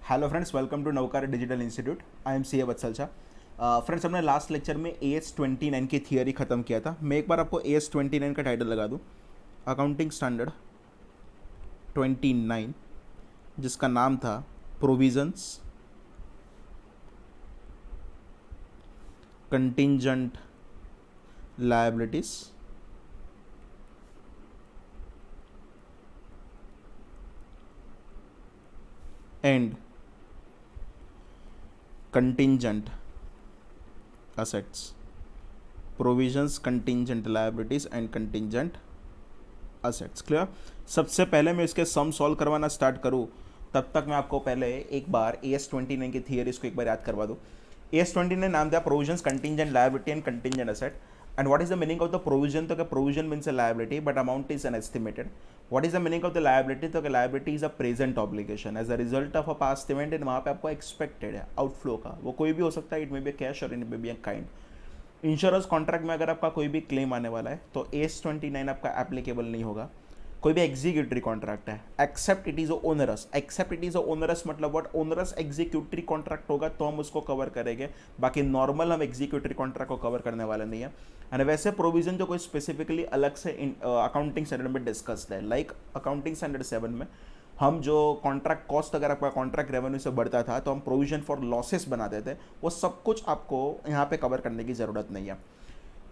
Hello friends, welcome to Navkar digital institute. I am C A Vatsal Shah. Friends, हमने last lecture में AS29 की theory ख़त्म किया था। मैं एक बार आपको AS29 का टाइटल लगा दूँ, अकाउंटिंग स्टैंडर्ड 29, जिसका नाम था provisions, contingent liabilities and contingent assets, provisions, contingent liabilities and contingent assets। Clear. सबसे पहले मैं इसके सम सॉल्व करवाना स्टार्ट करूँ तब तक मैं आपको पहले एक बार AS29 की थियरीज को एक बार याद करवा दूँ। AS29 नाम दिया provisions, contingent liability and contingent asset. And what is the meaning of the provision? तो provision means a liability but amount is an estimated. What is the meaning of the liability? तो liability is a present obligation as a result of a past event, and वहाँ पे आपको expected है outflow का, वो कोई भी हो सकता है, इट मे बी कैश और it may be a kind. Insurance contract में अगर आपका कोई भी क्लेम आने वाला है तो AS29 आपका एप्लीकेबल नहीं होगा। कोई भी एग्जीक्यूटरी कॉन्ट्रैक्ट है, except it is onerous. Except it is onerous मतलब व्हाट? ओनरस एग्जीक्यूटरी कॉन्ट्रैक्ट होगा तो हम उसको कवर करेंगे, बाकी नॉर्मल हम एग्जीक्यूटरी कॉन्ट्रैक्ट को कवर करने वाले नहीं है। एंड वैसे प्रोविजन जो कोई स्पेसिफिकली अलग से अकाउंटिंग स्टैंडर्ड में डिस्कस्ड है, लाइक अकाउंटिंग स्टैंडर्ड 7 में हम जो कॉन्ट्रैक्ट कॉस्ट, अगर आपका कॉन्ट्रैक्ट रेवेन्यू से बढ़ता था तो हम प्रोविजन फॉर लॉसेस बनाते थे, वो सब कुछ आपको यहाँ पे कवर करने की ज़रूरत नहीं है।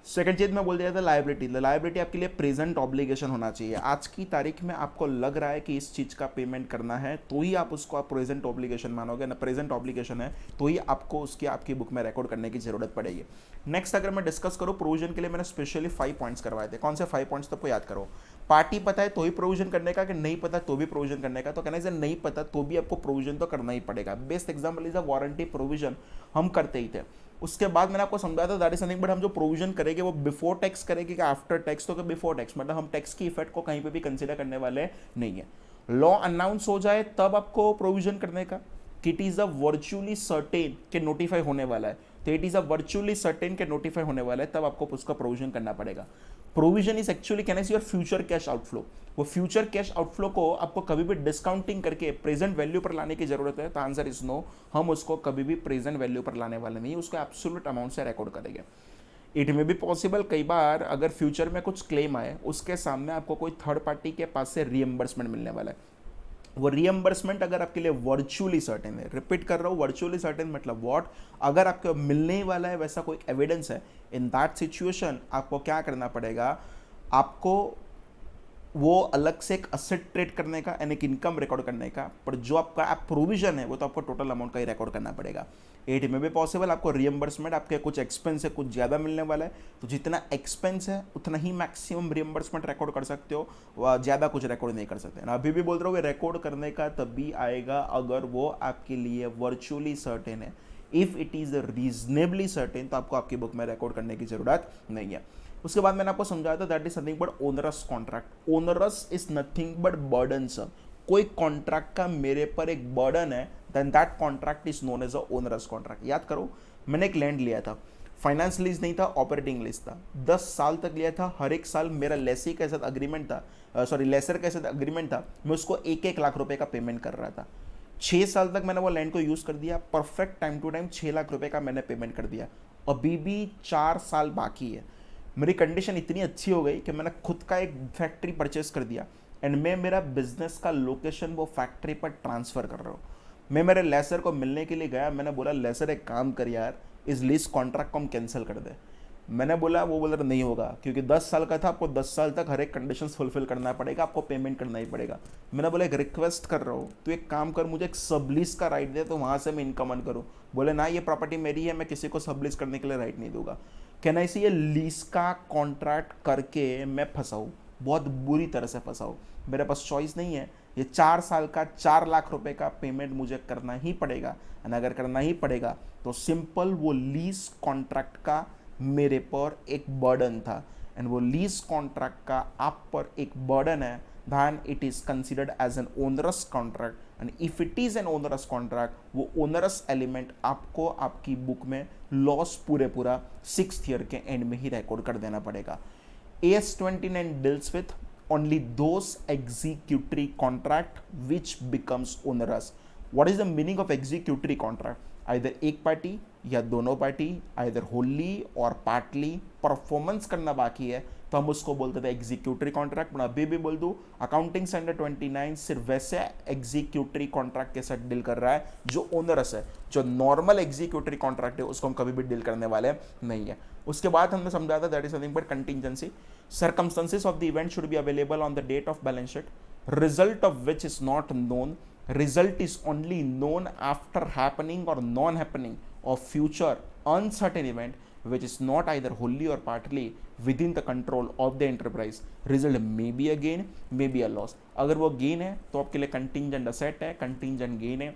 सेकंड चीज मैं बोल दिया था लायबिलिटी। लायबिलिटी आपके लिए प्रेजेंट ऑब्लिगेशन होना चाहिए। आज की तारीख में आपको लग रहा है कि इस चीज का पेमेंट करना है तो ही आप उसको आप प्रेजेंट ऑब्लिगेशन मानोगे ना, प्रेजेंट ऑब्लिगेशन है तो ही आपको उसकी आपकी बुक में रिकॉर्ड करने की जरूरत पड़ेगी। नेक्स्ट अगर मैं डिस्कस करूँ प्रोविजन के लिए, मैंने स्पेशली 5 पॉइंट्स करवाए थे। कौन से 5 पॉइंट्स तो आपको याद करो। पार्टी पता है तो ही प्रोविजन करने का, कि नहीं पता तो भी प्रोविजन करने का? तो कहना है नहीं पता तो भी आपको प्रोविजन तो करना ही पड़ेगा। Best example is a warranty provision, हम करते ही थे। उसके बाद मैंने आपको समझाया था दैट इज समथिंग, बट हम जो प्रोविजन करेंगे वो बिफोर टैक्स करेंगे कि आफ्टर टैक्स? तो बिफोर टैक्स मतलब हम टैक्स की इफेक्ट को कहीं पे भी कंसीडर करने वाले नहीं है। लॉ अनाउंस हो जाए तब आपको प्रोविजन करने का, कि it is a virtually certain के नोटिफाई होने वाला है, तो it is a virtually certain के नोटिफाई होने वाला है तब आपको उसका प्रोविजन करना पड़ेगा। Provision is actually can your future cash outflow. वो फ्यूचर कैश आउटफ्लो को आपको कभी भी डिस्काउंटिंग करके प्रेजेंट वैल्यू पर लाने की जरूरत है? तो आंसर इज नो, हम उसको कभी भी प्रेजेंट वैल्यू पर लाने वाले नहीं, उसको एब्सोल्यूट अमाउंट से रिकॉर्ड करेंगे। इट में भी पॉसिबल कई बार अगर फ्यूचर में कुछ क्लेम आए, उसके सामने आपको कोई थर्ड पार्टी के पास से रियम्बर्समेंट मिलने वाला है। वो रियम्बर्समेंट अगर आपके लिए वर्चुअली सर्टेन है, रिपीट कर रहा हूँ, वर्चुअली सर्टेन मतलब व्हाट? अगर आपको मिलने ही वाला है वैसा कोई एविडेंस है, इन दैट सिचुएशन आपको क्या करना पड़ेगा? आपको वो अलग से एक असेट ट्रेड करने का एंड एक इनकम रिकॉर्ड करने का, पर जो आपका आप प्रोविजन है वो तो आपको टोटल अमाउंट का ही रिकॉर्ड करना पड़ेगा। एट में भी पॉसिबल आपको रियम्बर्समेंट, आपके कुछ एक्सपेंस है कुछ ज़्यादा मिलने वाला है, तो जितना एक्सपेंस है उतना ही मैक्सिमम रियम्बर्समेंट रिकॉर्ड कर सकते हो, ज़्यादा कुछ रिकॉर्ड नहीं कर सकते। ना अभी भी बोल रहा हूँ, रिकॉर्ड करने का तभी आएगा अगर वो आपके लिए वर्चुअली सर्टेन है। If it is reasonably certain तो आपको आपकी बुक में रिकॉर्ड करने की ज़रूरत नहीं है। उसके बाद मैंने आपको समझाया था that is nothing but onerous contract. Onerous is nothing but burdensome. कोई कॉन्ट्रैक्ट का मेरे पर एक बर्डन है, then that contract is known as a onerous contract. याद करो, मैंने एक लैंड लिया था, फाइनेंस लीज नहीं था, ऑपरेटिंग लीज था, 10 साल तक लिया था। हर एक साल मेरा लेसी के साथ अग्रीमेंट था, सॉरी लेसर के साथ अग्रीमेंट था, मैं उसको 1-1 लाख रुपए का पेमेंट कर रहा था। 6 साल तक मैंने वो लैंड को यूज कर दिया, perfect time to time 6 lakh रुपए का मैंने पेमेंट कर दिया। अभी भी 4 साल बाकी है। मेरी कंडीशन इतनी अच्छी हो गई कि मैंने खुद का एक फैक्ट्री परचेस कर दिया एंड मैं मेरा बिजनेस का लोकेशन वो फैक्ट्री पर ट्रांसफ़र कर रहा हूँ। मैं मेरे लेसर को मिलने के लिए गया, मैंने बोला लेसर एक काम कर यार, इस लीज कॉन्ट्रैक्ट को हम कैंसिल कर दे। मैंने बोला, वो बोला नहीं होगा क्योंकि 10 साल का था, आपको 10 साल तक हर एक कंडीशन फुलफिल करना पड़ेगा, आपको पेमेंट करना ही पड़ेगा। मैंने बोला एक रिक्वेस्ट कर रहा हूँ, तो एक काम कर, मुझे एक सबलीज का राइट दे तो वहाँ से मैं इनकम अर्न करूँ। बोले ना, ये प्रॉपर्टी मेरी है, मैं किसी को सबलीज करने के लिए राइट नहीं दूंगा। कहना इसे, ये लीज का कॉन्ट्रैक्ट करके मैं फंसाऊँ, बहुत बुरी तरह से फंसाऊँ। मेरे पास चॉइस नहीं है, ये 4 साल का 4 लाख रुपए का पेमेंट मुझे करना ही पड़ेगा। एंड अगर करना ही पड़ेगा तो सिंपल वो लीज कॉन्ट्रैक्ट का मेरे पर एक बर्डन था, एंड वो लीज कॉन्ट्रैक्ट का आप पर एक बर्डन है, then it is considered as an onerous contract, and if it is an onerous contract वो onerous element आपको आपकी बुक में लॉस पूरे पूरा 6th ईयर के एंड में ही रिकॉर्ड कर देना पड़ेगा। AS29 deals with only those executory contract which becomes onerous। What is the meaning of executory contract, either एक पार्टी या दोनों पार्टी, आइदर होली और पार्टली परफॉर्मेंस करना बाकी है तो हम उसको बोलते थे एग्जीक्यूटरी कॉन्ट्रैक्ट। मैं अभी भी बोल दूं अकाउंटिंग स्टैंडर्ड 29 सिर्फ वैसे एग्जीक्यूटरी कॉन्ट्रैक्ट के साथ डील कर रहा है जो ओनरस है, जो नॉर्मल एग्जीक्यूटरी कॉन्ट्रैक्ट है उसको हम कभी भी डील करने वाले नहीं है। उसके बाद हमने समझा था that is nothing but contingency, circumstances of the event should be available on the date of balance sheet, result of which is not known, result is only known after happening or non happening of future uncertain event which is not either wholly or partly within the control of the enterprise, result may be a gain may be a loss। अगर वो gain है तो आपके लिए contingent asset है, contingent gain है,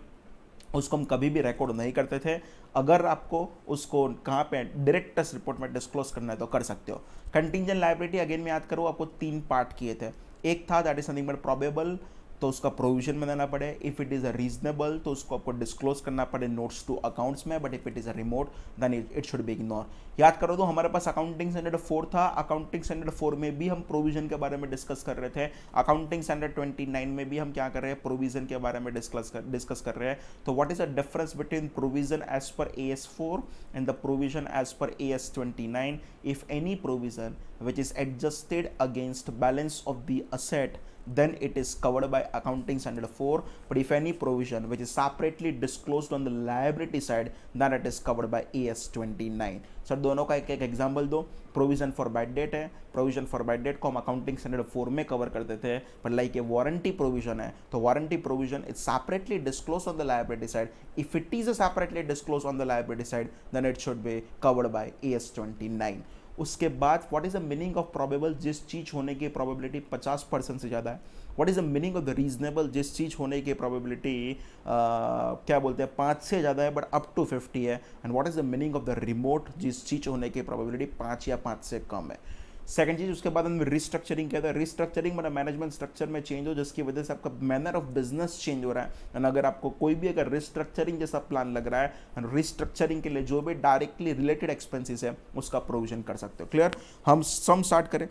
उसको हम कभी भी रिकॉर्ड नहीं करते थे। अगर आपको उसको कहाँ पे डायरेक्टर्स रिपोर्ट में डिस्क्लोज करना है तो कर सकते हो। कंटिंजेंट लायबिलिटी अगेन में याद करो आपको 3 पार्ट किए थे, एक था that is something but probable तो उसका प्रोविजन में देना पड़े, if it is a reasonable तो उसको आपको डिस्क्लोज करना पड़े नोट्स टू अकाउंट्स में, but if it is a remote then it should be ignore. याद करो तो हमारे पास अकाउंटिंग स्टैंडर्ड 4 था, अकाउंटिंग स्टैंडर्ड 4 में भी हम प्रोविजन के बारे में डिस्कस कर रहे थे, अकाउंटिंग स्टैंडर्ड 29 में भी हम क्या कर रहे हैं प्रोविजन के बारे में डिस्कस कर रहे हैं। तो what is the difference between provision as per AS4 and the provision as per AS29? If any provision which is adjusted against balance of the asset then it is covered by accounting standard 4, but if any provision which is separately disclosed on the liability side then it is covered by AS29। Sir दोनों का एक एक example दो। Provision for bad debt है, provision for bad debt को हम accounting standard 4 में cover करते थे, पर लाइक ये वारंटी प्रोविजन है तो warranty provision is separately disclose on the liability side, if it is separately disclose on the liability side then it should be covered by AS29। उसके बाद what is the meaning of probable, जिस चीज होने की probability 50% से ज़्यादा है। What is the meaning of the reasonable, जिस चीज होने की प्रोबेबिलिटी क्या बोलते हैं 5 से ज़्यादा है बट अप टू 50 है। And what is the meaning of the remote, जिस चीज होने की प्रोबेबिलिटी 5 या 5 से कम है। सेकंड चीज उसके बाद हम रिस्ट्रक्चरिंग कहते हैं। रिस्ट्रक्चरिंग मतलब मैनेजमेंट स्ट्रक्चर में चेंज हो जिसकी वजह से आपका मैनर ऑफ बिजनेस चेंज हो रहा है। एंड अगर आपको कोई भी अगर रिस्ट्रक्चरिंग जैसा प्लान लग रहा है एंड रिस्ट्रक्चरिंग के लिए जो भी डायरेक्टली रिलेटेड एक्सपेंसेस है उसका प्रोविजन कर सकते हो। क्लियर? हम सम स्टार्ट करें,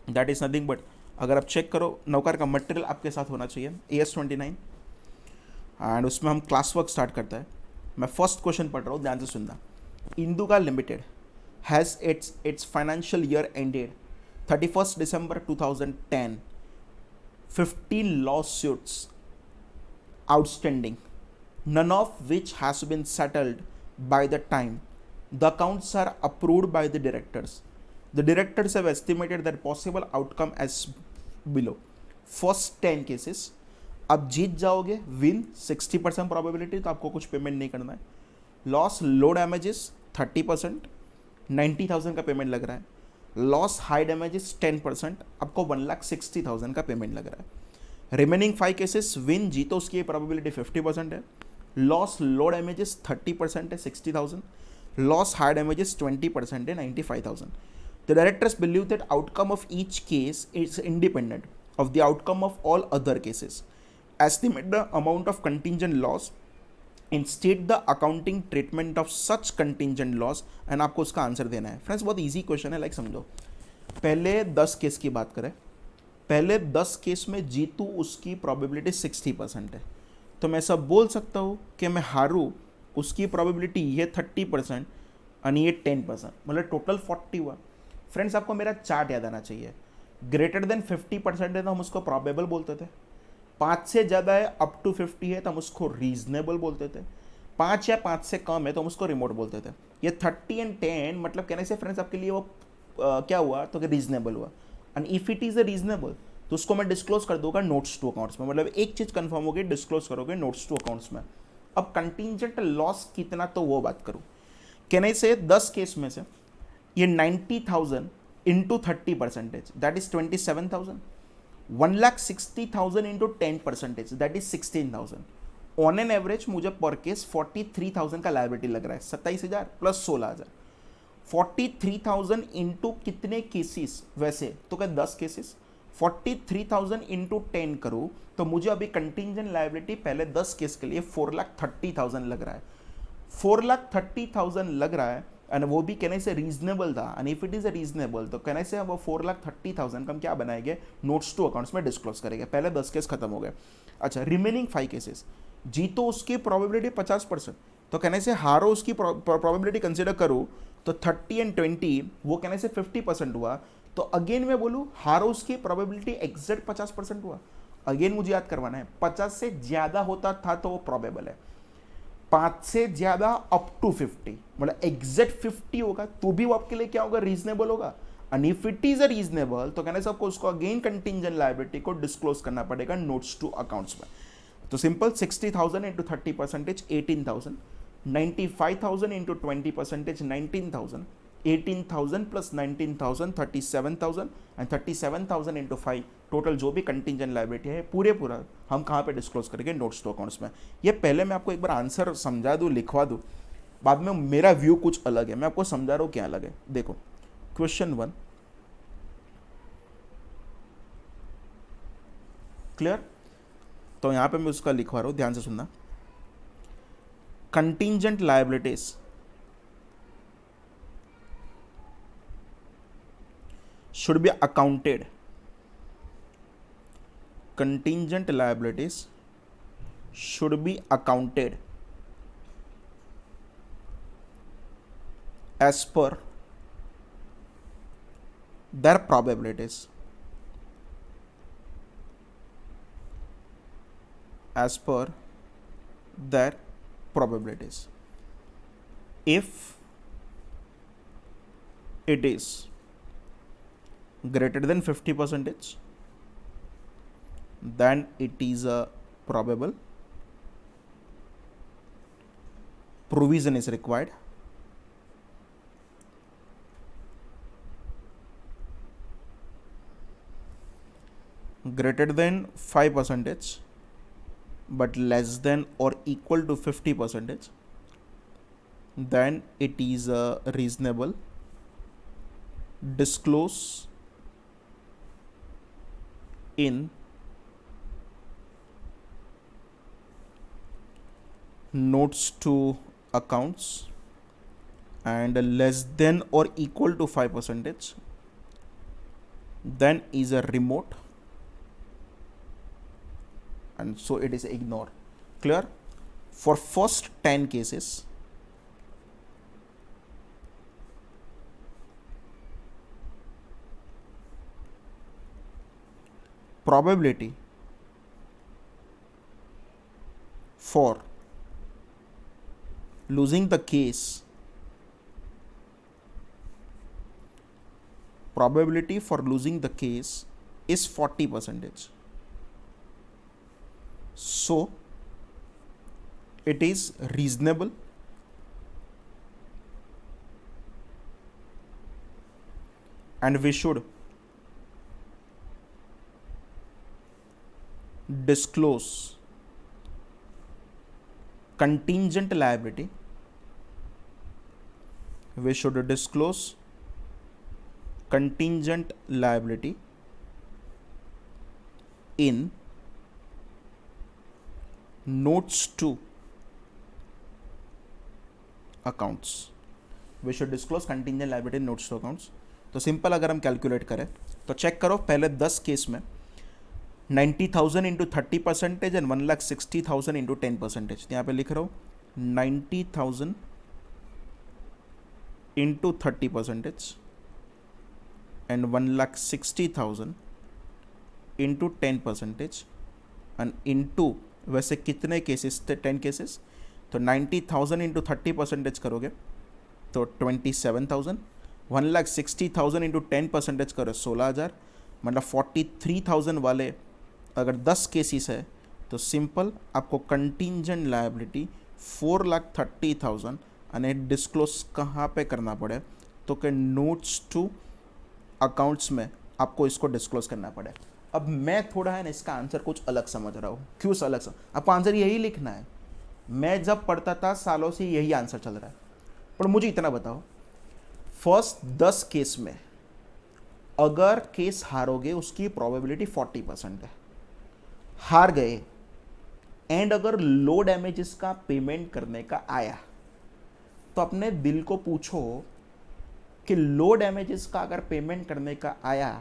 दैट इज नथिंग बट अगर आप चेक करो नौकर का मटेरियल आपके साथ होना चाहिए AS29 एंड उसमें हम क्लास वर्क स्टार्ट करता है। मैं फर्स्ट क्वेश्चन पढ़ रहा हूँ, ध्यान से सुनना। इंदुका limited has its financial year ended 31st December 2010, 15 lawsuits outstanding, none of which has been settled by the time the accounts are approved by the directors. The directors have estimated their possible outcome as below. First 10 cases, आप जीत जाओगे, win 60% probability, तो आपको कुछ payment नहीं करना है। Loss low damages 30%, 90,000 का payment लग रहा है। लॉस हाई डैमेजेस 10%, आपको 1,60,000 का पेमेंट लग रहा है। रिमेनिंग 5 केसेस, विन जीतो उसकी प्रोबेबिलिटी 50% है। लॉस लो डैमेजेस 30% है 60,000, लॉस हाई डैमेजेस 20% है 95,000। The directors believe that outcome of each case is independent of the outcome of all other cases, estimate the amount of contingent loss in state the accounting treatment of such contingent loss, and आपको उसका answer देना है। Friends बहुत easy question है, like समझो। पहले 10 case की बात करें, पहले 10 केस में जीतू उसकी प्रोबेबिलिटी 60% है, तो मैं सब बोल सकता हूँ कि मैं हारूँ उसकी प्रोबेबिलिटी ये 30% और ये 10%, मतलब टोटल 40 हुआ। फ्रेंड्स आपको मेरा चार्ट याद आना चाहिए। ग्रेटर देन 50% है तो हम उसको प्रोबेबल बोलते थे, 5 से ज़्यादा है अप टू 50 है तो हम उसको रीजनेबल बोलते थे, 5 या 5 से कम है तो हम उसको रिमोट बोलते थे। ये 30 एंड 10 मतलब कहने से फ्रेंड्स आपके लिए वो क्या हुआ तो कि रीजनेबल हुआ। And if it is a reasonable तो उसको मैं डिस्क्लोज कर दूंगा नोट्स टू अकाउंट्स में, मतलब एक चीज़ कंफर्म होगी, डिस्क्लोज करोगे नोट्स टू अकाउंट्स में। अब कंटिंजेंट लॉस कितना तो वो बात करूँ, कहने से 10 केस में से ये 90,000 into 30% that is 27,000, 1,60,000 into 10% that is 16,000। On an average मुझे पर केस 43,000 का लायबिलिटी लग रहा है, 27,000 प्लस 16,000, 43,000 इंटू कितने केसेस, वैसे तो क्या 10 केसेस, 43,000 इंटू 10 करूँ तो मुझे अभी कंटिंजेंट लायबिलिटी पहले 10 केस के लिए 4,30,000 लग रहा है, 4,30,000 लग रहा है। एंड वो भी कहने से रीजनेबल था, and if it is a reasonable तो कहने से वो 4,30,000 का हम क्या बनाएंगे, नोट्स टू अकाउंट्स में डिस्क्लोज करेंगे। पहले 10 केस खत्म हो गए। अच्छा, रिमेनिंग 5 केसेस, जीतो उसकी प्रोबेबिलिटी 50%, तो कहने से हारो उसकी प्रोबेबिलिटी कंसिडर करो तो 30 एंड 20 वो कहने से 50% हुआ। तो अगेन मैं बोलूँ हारो उसकी प्रोबेबिलिटी एग्जैक्ट 50% हुआ। अगेन मुझे याद करवाना है, 50 से ज़्यादा होता था तो वो प्रोबेबल है, 5 से ज़्यादा अप टू 50 मतलब एग्जैक्ट 50 होगा तो भी वो आपके लिए क्या होगा, रीजनेबल होगा। And if it is a reasonable तो कहने से आपको उसको अगेन कंटिंजेंट लायबिलिटी को डिस्क्लोज करना पड़ेगा नोट्स टू अकाउंट्स में। तो simple 60,000 into 30% 18,000, 95,000 into 20% 19,000, 18,000 plus 19,000 37,000 and 37,000 into 5 total जो भी कंटिंजेंट लायबिलिटी है पूरा हम कहाँ पे डिस्क्लोज करेंगे, नोट्स टू अकाउंट्स में। ये पहले मैं आपको एक बार आंसर समझा दूँ, लिखवा दूँ, बाद में मेरा व्यू कुछ अलग है, मैं आपको समझा रहा हूँ क्या अलग है। देखो क्वेश्चन 1 क्लियर, तो यहां पे मैं उसका लिखवा रहा हूं, ध्यान से सुनना। Contingent liabilities should be accounted, contingent liabilities should be accounted as per their probabilities, as per their probabilities. If it is greater than 50%, then it is a probable, provision is required. Greater than 5% but less than or equal to 50%, then it is a reasonable, disclose in notes to accounts, and less than or equal to 5%, then is a remote, and so it is ignored. Clear? For first 10 cases, probability for losing the case, probability for losing the case is 40%. So it is reasonable, and we should disclose contingent liability. We should disclose contingent liability in notes to accounts. We should disclose contingent liability in notes to accounts. तो simple अगर हम calculate करें तो check करो, पहले 10 case में 90,000 into 30% and 1,60,000 into 10%। यहाँ पे लिख रहा हूँ 90,000 into 30% and 1,60,000 into 10% and into, वैसे कितने केसेस थे, 10 केसेस, तो 90,000 इंटू 30% करोगे तो 27,000, 1,60,000 इंटू 10% करो 16,000, मतलब 43,000 वाले अगर 10 केसेस है तो सिंपल आपको कंटिंजेंट लायबिलिटी 4,30,000 एंड डिस्क्लोज कहाँ पे करना पड़े, तो कि नोट्स टू अकाउंट्स में आपको इसको डिस्क्लोज करना पड़े। अब मैं थोड़ा है ना इसका आंसर कुछ अलग समझ रहा हूँ। क्यों अलग समझ, आपको आंसर यही लिखना है। मैं जब पढ़ता था सालों से यही आंसर चल रहा है, पर मुझे इतना बताओ, फर्स्ट 10 केस में अगर केस हारोगे उसकी प्रोबेबिलिटी 40% है, हार गए, एंड अगर लो डैमेजेस का पेमेंट करने का आया तो अपने दिल को पूछो कि लो डैमेजेस का अगर पेमेंट करने का आया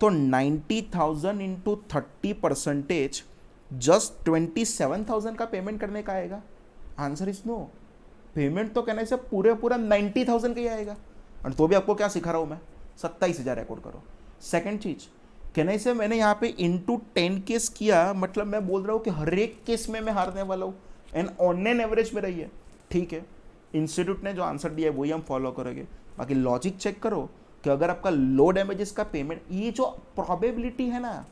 तो 90,000 इंटू 30% जस्ट 27,000 का पेमेंट करने का आएगा? Answer is no. पेमेंट तो कहने से पूरे पूरा 90,000 का ही आएगा, और तो भी आपको क्या सिखा रहा हूं मैं, 27,000 रिकॉर्ड करो। सेकंड चीज, कहने से मैंने यहाँ पे इंटू 10 केस किया, मतलब मैं बोल रहा हूँ कि हर एक केस में मैं हारने वाला हूँ, एंड ऑन एन एवरेज में रही है। ठीक है, इंस्टीट्यूट ने जो आंसर दिया है वही हम फॉलो करेंगे। बाकी लॉजिक चेक करो कि अगर आपका लो डैमेजेस का पेमेंट, ये जो प्रोबेबिलिटी है ना,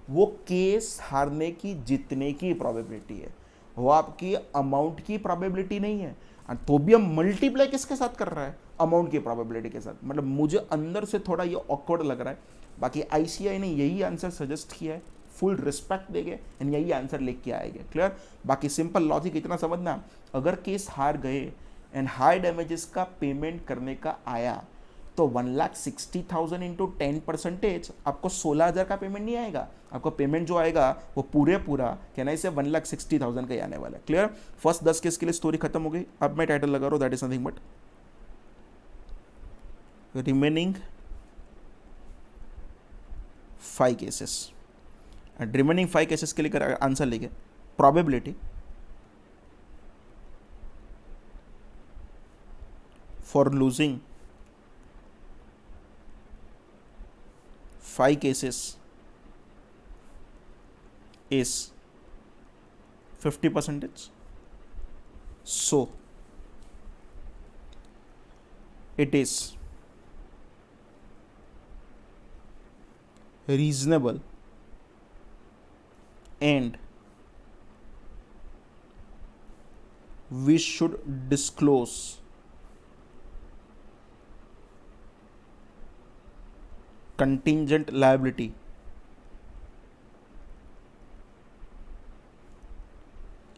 वो केस हारने की जीतने की प्रोबेबिलिटी है, वो आपकी अमाउंट की प्रोबेबिलिटी नहीं है। और तो भी हम मल्टीप्लाई किसके साथ कर रहा है, अमाउंट की प्रोबेबिलिटी के साथ। मतलब मुझे अंदर से थोड़ा ये ऑकवर्ड लग रहा है। बाकी आईसीआई ने यही आंसर सजेस्ट किया है, फुल रिस्पेक्ट देंगे एंड यही आंसर लेके आएंगे। क्लियर? बाकी सिंपल लॉजिक इतना समझना, अगर केस हार गए एंड हाई डैमेजेस का पेमेंट करने का आया तो 1,60,000 इंटू 10% आपको 16,000 का पेमेंट नहीं आएगा। आपको पेमेंट जो आएगा वो पूरे पूरा कहना इसे 1,60,000 का ही आने वाला है। क्लियर? फर्स्ट 10 केस के लिए स्टोरी खत्म हो गई। अब मैं टाइटल लगा रहा हूँ, that is nothing but remaining 5 cases. And remaining 5 cases के लिए आंसर लिखे, probability for losing 5 cases is 50%. So it is reasonable and we should disclose contingent liability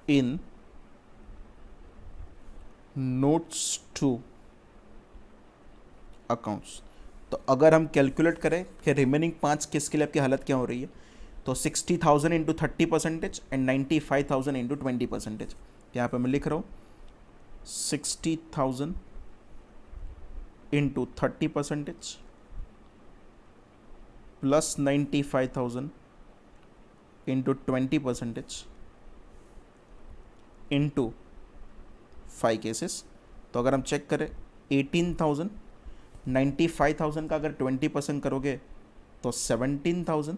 in notes to accounts। तो अगर हम कैलकुलेट करें कि रिमेनिंग 5 केस के लिए आपकी हालत क्या हो रही है, तो 60,000 इंटू 30% एंड 95,000 इंटू 20%। यहाँ पे मैं लिख रहा हूँ 60,000 into 30% plus 95,000 into 20% into 5 cases. तो अगर हम चेक करें 18,000, 95,000 का अगर 20% करोगे तो 17,000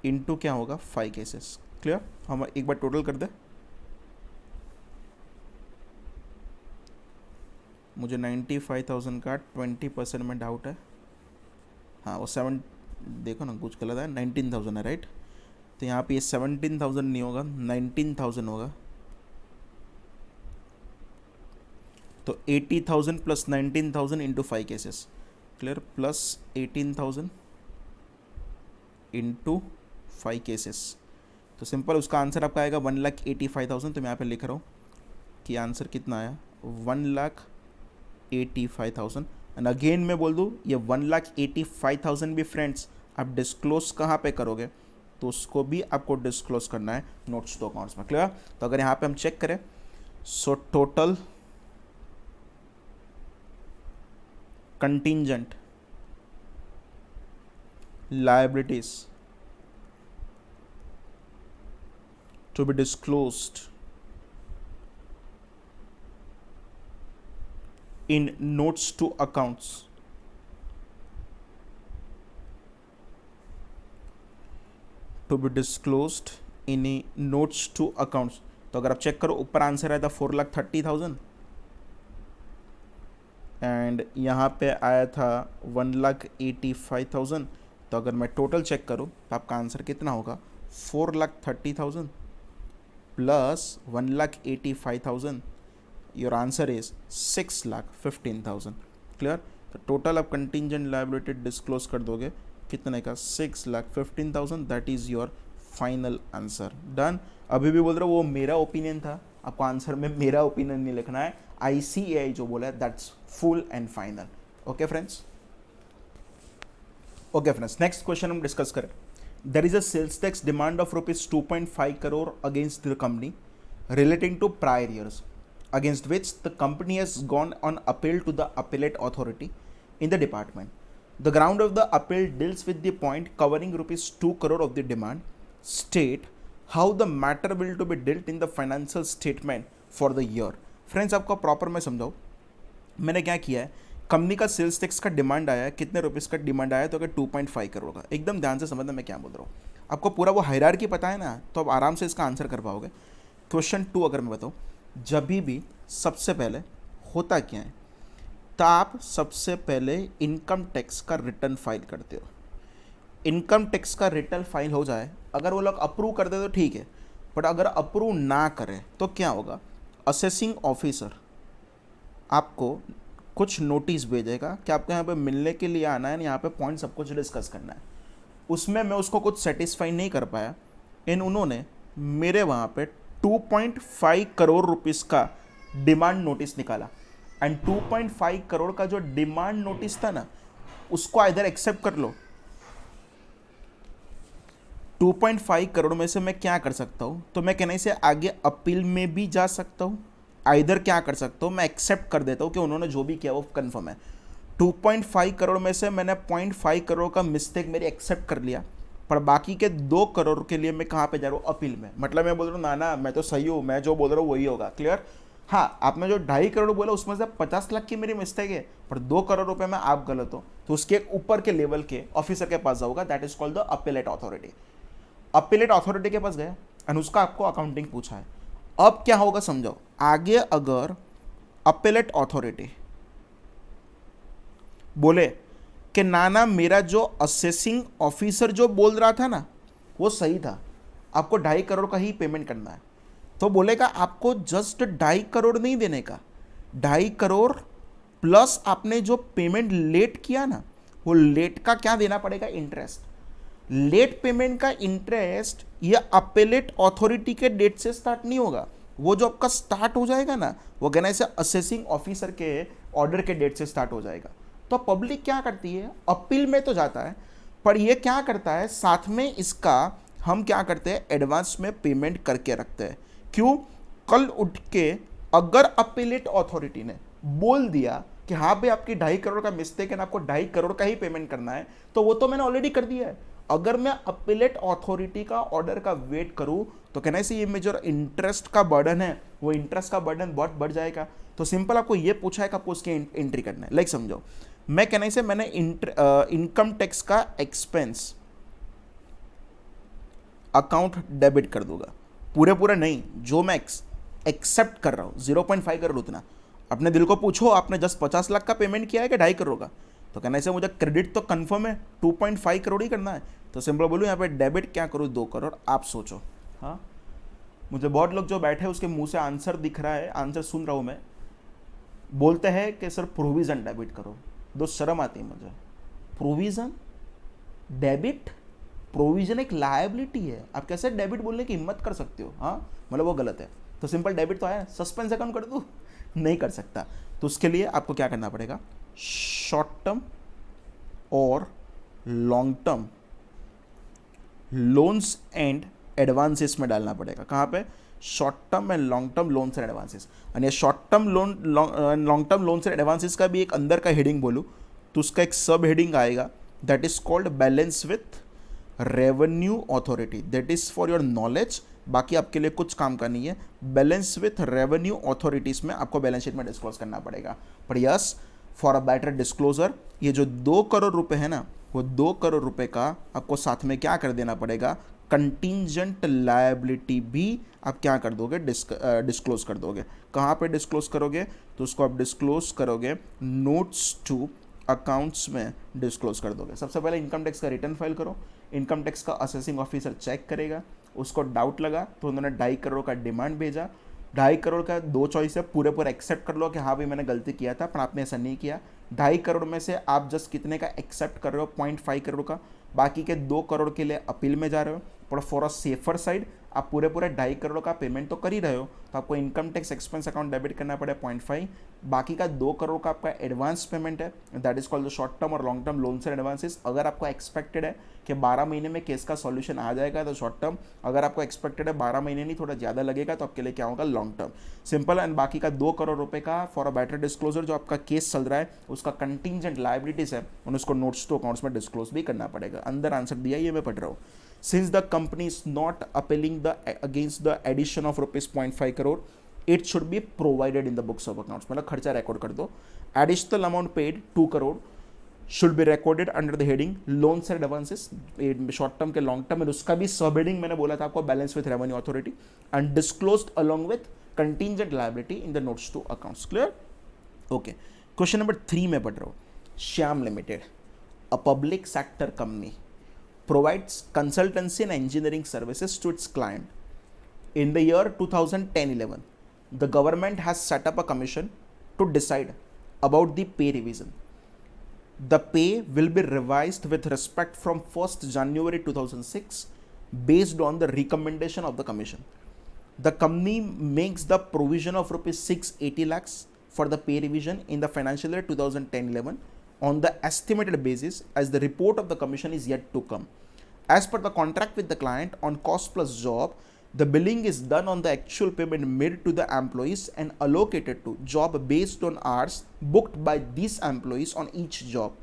इंटू क्या होगा 5 केसेस। क्लियर? हम एक बार टोटल कर दे, मुझे 95,000 का 20% में डाउट है। हाँ वो 7, देखो ना कुछ गलत है, 19,000 है राइट। तो यहाँ पे ये 17,000 नहीं होगा, 19,000 होगा। तो 80,000 plus 19,000 into 5 cases. Clear? Plus 18,000 into 5 cases. तो सिंपल उसका आंसर आपका आएगा 1,85,000। तो मैं यहाँ पे लिख रहा हूँ कि आंसर कितना आया, 1,85,000। एंड अगेन मैं बोल दूँ, ये 1,85,000 भी फ्रेंड्स आप डिस्क्लोज कहाँ पे करोगे, तो उसको भी आपको डिस्क्लोज करना है नोट्स टू अकाउंट्स में। क्लियर? तो अगर यहाँ पे हम चेक करें, so total contingent liabilities to be disclosed in notes to accounts to be disclosed in notes to accounts। तो अगर आप चेक करो ऊपर आंसर आया था 4,30,000 एंड यहाँ पे आया था 1,85,000। तो अगर मैं टोटल चेक करूँ तो आपका आंसर कितना होगा, 4,30,000 plus 1,85,000। Your answer is 6,15,000। Clear? तो टोटल आप कंटिंजेंट लायबिलिटी डिस्क्लोज कर दोगे कितने का, 6,15,000। That is your final answer. Done? अभी भी बोल रहा हूँ वो मेरा ओपिनियन था, आपको आंसर में मेरा ओपिनियन नहीं लिखना है, ICAI जो बोला है that's full and final. Okay friends? Okay friends, next question हम डिस्कस करें। There is a sales tax demand of ₹2.5 crore against the company relating to prior years, against which the company has gone on appeal to the appellate authority in the department. The ground of the appeal deals with the point covering ₹2 crore of the demand. State how the matter will to be dealt in the financial statement for the year. Friends आपको proper मैं समझाऊँ, मैंने क्या किया है, company का sales tax का demand आया है, कितने रुपीज़ का डिमांड आया है, तो अगर 2.5 करोड़ का, एकदम ध्यान से समझना मैं क्या बोल रहा हूँ। आपको पूरा वो हायरार्की पता है ना, तो आप आराम से इसका आंसर कर पाओगे। क्वेश्चन 2 अगर मैं बताऊँ, जब भी सबसे पहले होता क्या है, तो आप सबसे पहले इनकम टैक्स का रिटर्न फाइल करते हो। इनकम टैक्स का रिटर्न फाइल हो जाए, अगर वो लोग अप्रूव कर दे तो ठीक है, बट अगर अप्रूव ना करे तो क्या होगा, असेसिंग ऑफिसर आपको कुछ नोटिस भेजेगा कि आपको यहाँ पे मिलने के लिए आना है, यहाँ पे पॉइंट सब कुछ डिस्कस करना है। उसमें मैं उसको कुछ सेटिस्फाई नहीं कर पाया, उन्होंने मेरे वहाँ पे 2.5 करोड़ रुपीस का डिमांड नोटिस निकाला। एंड 2.5 करोड़ का जो डिमांड नोटिस था ना, उसको इधर एक्सेप्ट कर लो। 2.5 करोड़ में से मैं क्या कर सकता हूँ, तो मैं कहने से आगे अपील में भी जा सकता हूँ, इधर क्या कर सकता हूँ, मैं एक्सेप्ट कर देता हूँ कि उन्होंने जो भी किया वो कंफर्म है। 2.5 करोड़ में से मैंने 0.5 करोड़ का मिस्टेक मेरी एक्सेप्ट कर लिया, पर बाकी के 2 करोड़ के लिए मैं कहाँ पे जा रहा हूँ, अपील में। मतलब मैं बोल रहा हूँ ना ना मैं तो सही हूँ, मैं जो बोल रहा हूँ वही होगा। क्लियर? हाँ, आपने जो 2.5 करोड़ बोला उसमें से 50 लाख की मेरी मिस्टेक है, पर 2 करोड़ रुपए में आप गलत हो, तो उसके ऊपर के लेवल के ऑफिसर के पास जाऊंगा, that is called the appellate authority. Appellate authority के पास गया एंड उसका आपको अकाउंटिंग पूछा है। अब क्या होगा समझो, आगे अगर अपीलेट अथॉरिटी बोले कि नाना मेरा जो असेसिंग ऑफिसर जो बोल रहा था ना वो सही था, आपको 2.5 करोड़ का ही पेमेंट करना है, तो बोलेगा आपको जस्ट 2.5 करोड़ नहीं देने का, 2.5 करोड़ प्लस आपने जो पेमेंट लेट किया ना, वो लेट का क्या देना पड़ेगा, इंटरेस्ट। लेट पेमेंट का इंटरेस्ट ये अपीलेट अथॉरिटी के डेट से स्टार्ट नहीं होगा, वो जो आपका स्टार्ट हो जाएगा ना, वो कहना है असेसिंग ऑफिसर के ऑर्डर के डेट से स्टार्ट हो जाएगा। तो पब्लिक क्या करती है, अपील में तो जाता है, पर ये क्या करता है साथ में इसका हम क्या करते हैं, एडवांस में पेमेंट करके रखते हैं। क्यों? कल उठ के अगर अपीलेट अथॉरिटी ने बोल दिया कि हाँ भाई आपकी 2.5 करोड़ का मिस्टेक है ना, आपको 2.5 करोड़ का ही पेमेंट करना है, तो वो तो मैंने ऑलरेडी कर दिया है। अगर मैं अपीलेट अथॉरिटी का ऑर्डर का वेट करूं तो कहना है ये मेजर इंटरेस्ट का बर्डन है, वो इंटरेस्ट का बर्डन बहुत बढ़ जाएगा। तो सिंपल आपको ये पूछा है कि आपको उसकी एंट्री करना है। लाइक समझो, मैं कहने से मैंने इनकम टैक्स का एक्सपेंस अकाउंट डेबिट कर दूंगा, पूरा नहीं, जो मैं एक्सेप्ट कर रहा हूँ 0.5 करोड़ उतना। अपने दिल को पूछो, आपने जस्ट 50 लाख का पेमेंट किया है कि 2.5 करोड़ का, तो कहना से मुझे क्रेडिट तो कंफर्म है 2.5 करोड़ ही करना है, तो सिंपल बोलूँ यहाँ पे डेबिट क्या करूँ, 2 करोड़। आप सोचो, हाँ मुझे बहुत लोग जो बैठे हैं उसके मुंह से आंसर दिख रहा है, आंसर सुन रहा हूँ मैं, बोलते हैं कि सर प्रोविज़न डेबिट करो। दोस्त शर्म आती है मुझे, प्रोविज़न डेबिट, प्रोविज़न एक लायबिलिटी है, आप कैसे डेबिट बोलने की हिम्मत कर सकते हो, हाँ मतलब वो गलत है। तो सिंपल डेबिट तो आया, सस्पेंस अकाउंट कर दूँ, नहीं कर सकता। तो उसके लिए आपको क्या करना पड़ेगा, शॉर्ट टर्म और long term loans and advances में डालना पड़ेगा। कहाँ पे, short term and long term loans and advances. और ये short term loan long term loans and advances का भी एक अंदर का हेडिंग बोलूँ तो उसका एक सब हेडिंग आएगा, that is called balance with revenue authority. That is for your knowledge, बाकी आपके लिए कुछ काम का नहीं है। बैलेंस विथ रेवेन्यू अथॉरिटीज़ में आपको बैलेंस शीट में डिस्क्लोज करना पड़ेगा। पर yes, for a better disclosure, ये जो 2 करोड़ रुपए है ना, वो 2 करोड़ रुपए का आपको साथ में क्या कर देना पड़ेगा, कंटिंजेंट लायबिलिटी भी आप क्या कर दोगे, डिस्क्लोज कर दोगे। कहाँ पे डिस्क्लोज करोगे, तो उसको आप डिस्क्लोज करोगे नोट्स टू अकाउंट्स में डिस्क्लोज कर दोगे। सबसे पहले इनकम टैक्स का रिटर्न फाइल करो, इनकम टैक्स का असेसिंग ऑफिसर चेक करेगा, उसको डाउट लगा तो उन्होंने 2.5 करोड़ का डिमांड भेजा। 2.5 करोड़ का 2 चॉइस है, पूरे एक्सेप्ट कर लो कि हाँ भाई मैंने गलती किया था, पर आपने ऐसा नहीं किया। 2.5 करोड़ में से आप जस्ट कितने का एक्सेप्ट कर रहे हो, 0.5 करोड़ का, बाकी के 2 करोड़ के लिए अपील में जा रहे हो। पर फॉर अ सेफर साइड आप पूरे 2.5 करोड़ का पेमेंट तो कर ही रहे हो, तो आपको income tax expense account debit करना पड़े 0.5, बाकी का 2 करोड़ का आपका एडवांस पेमेंट है, that is called the short term और long term loans and advances. अगर आपको एक्सपेक्टेड है कि 12 महीने में केस का सॉल्यूशन आ जाएगा तो शॉर्ट टर्म, अगर आपको एक्सपेक्टेड है 12 महीने नहीं थोड़ा ज़्यादा लगेगा तो आपके लिए क्या होगा, लॉन्ग टर्म। सिंपल। एंड बाकी का 2 करोड़ रुपए का फॉर अ बेटर डिस्क्लोजर, जो आपका केस चल रहा है उसका कंटिंजेंट लायबिलिटीज है उन उसको नोट्स टू अकाउंट्स में डिस्क्लोज भी करना पड़ेगा। अंदर आंसर दिया, ये मैं पढ़ रहा हूँ। Since the company is not appealing the against the addition of rupees 0.5 crore, it should be provided in the books of accounts. मतलब खर्चा रिकॉर्ड कर दो। Additional amount paid 2 crore should be recorded under the heading loans and advances, short term के long term में उसका भी सब heading मैंने बोला था आपको, balance with revenue authority and disclosed along with contingent liability in the notes to accounts. Clear? Okay. Question number 3 में पढ़ रहा हूँ। Shyam limited, a public sector company, provides consultancy and engineering services to its client. In the year 2010-11, the government has set up a commission to decide about the pay revision. The pay will be revised with respect from 1st January 2006 based on the recommendation of the commission. The company makes the provision of rupees 680 lakhs for the pay revision in the financial year 2010-11 on the estimated basis as the report of the commission is yet to come. As per the contract with the client on cost plus job, the billing is done on the actual payment made to the employees and allocated to job based on hours booked by these employees on each job.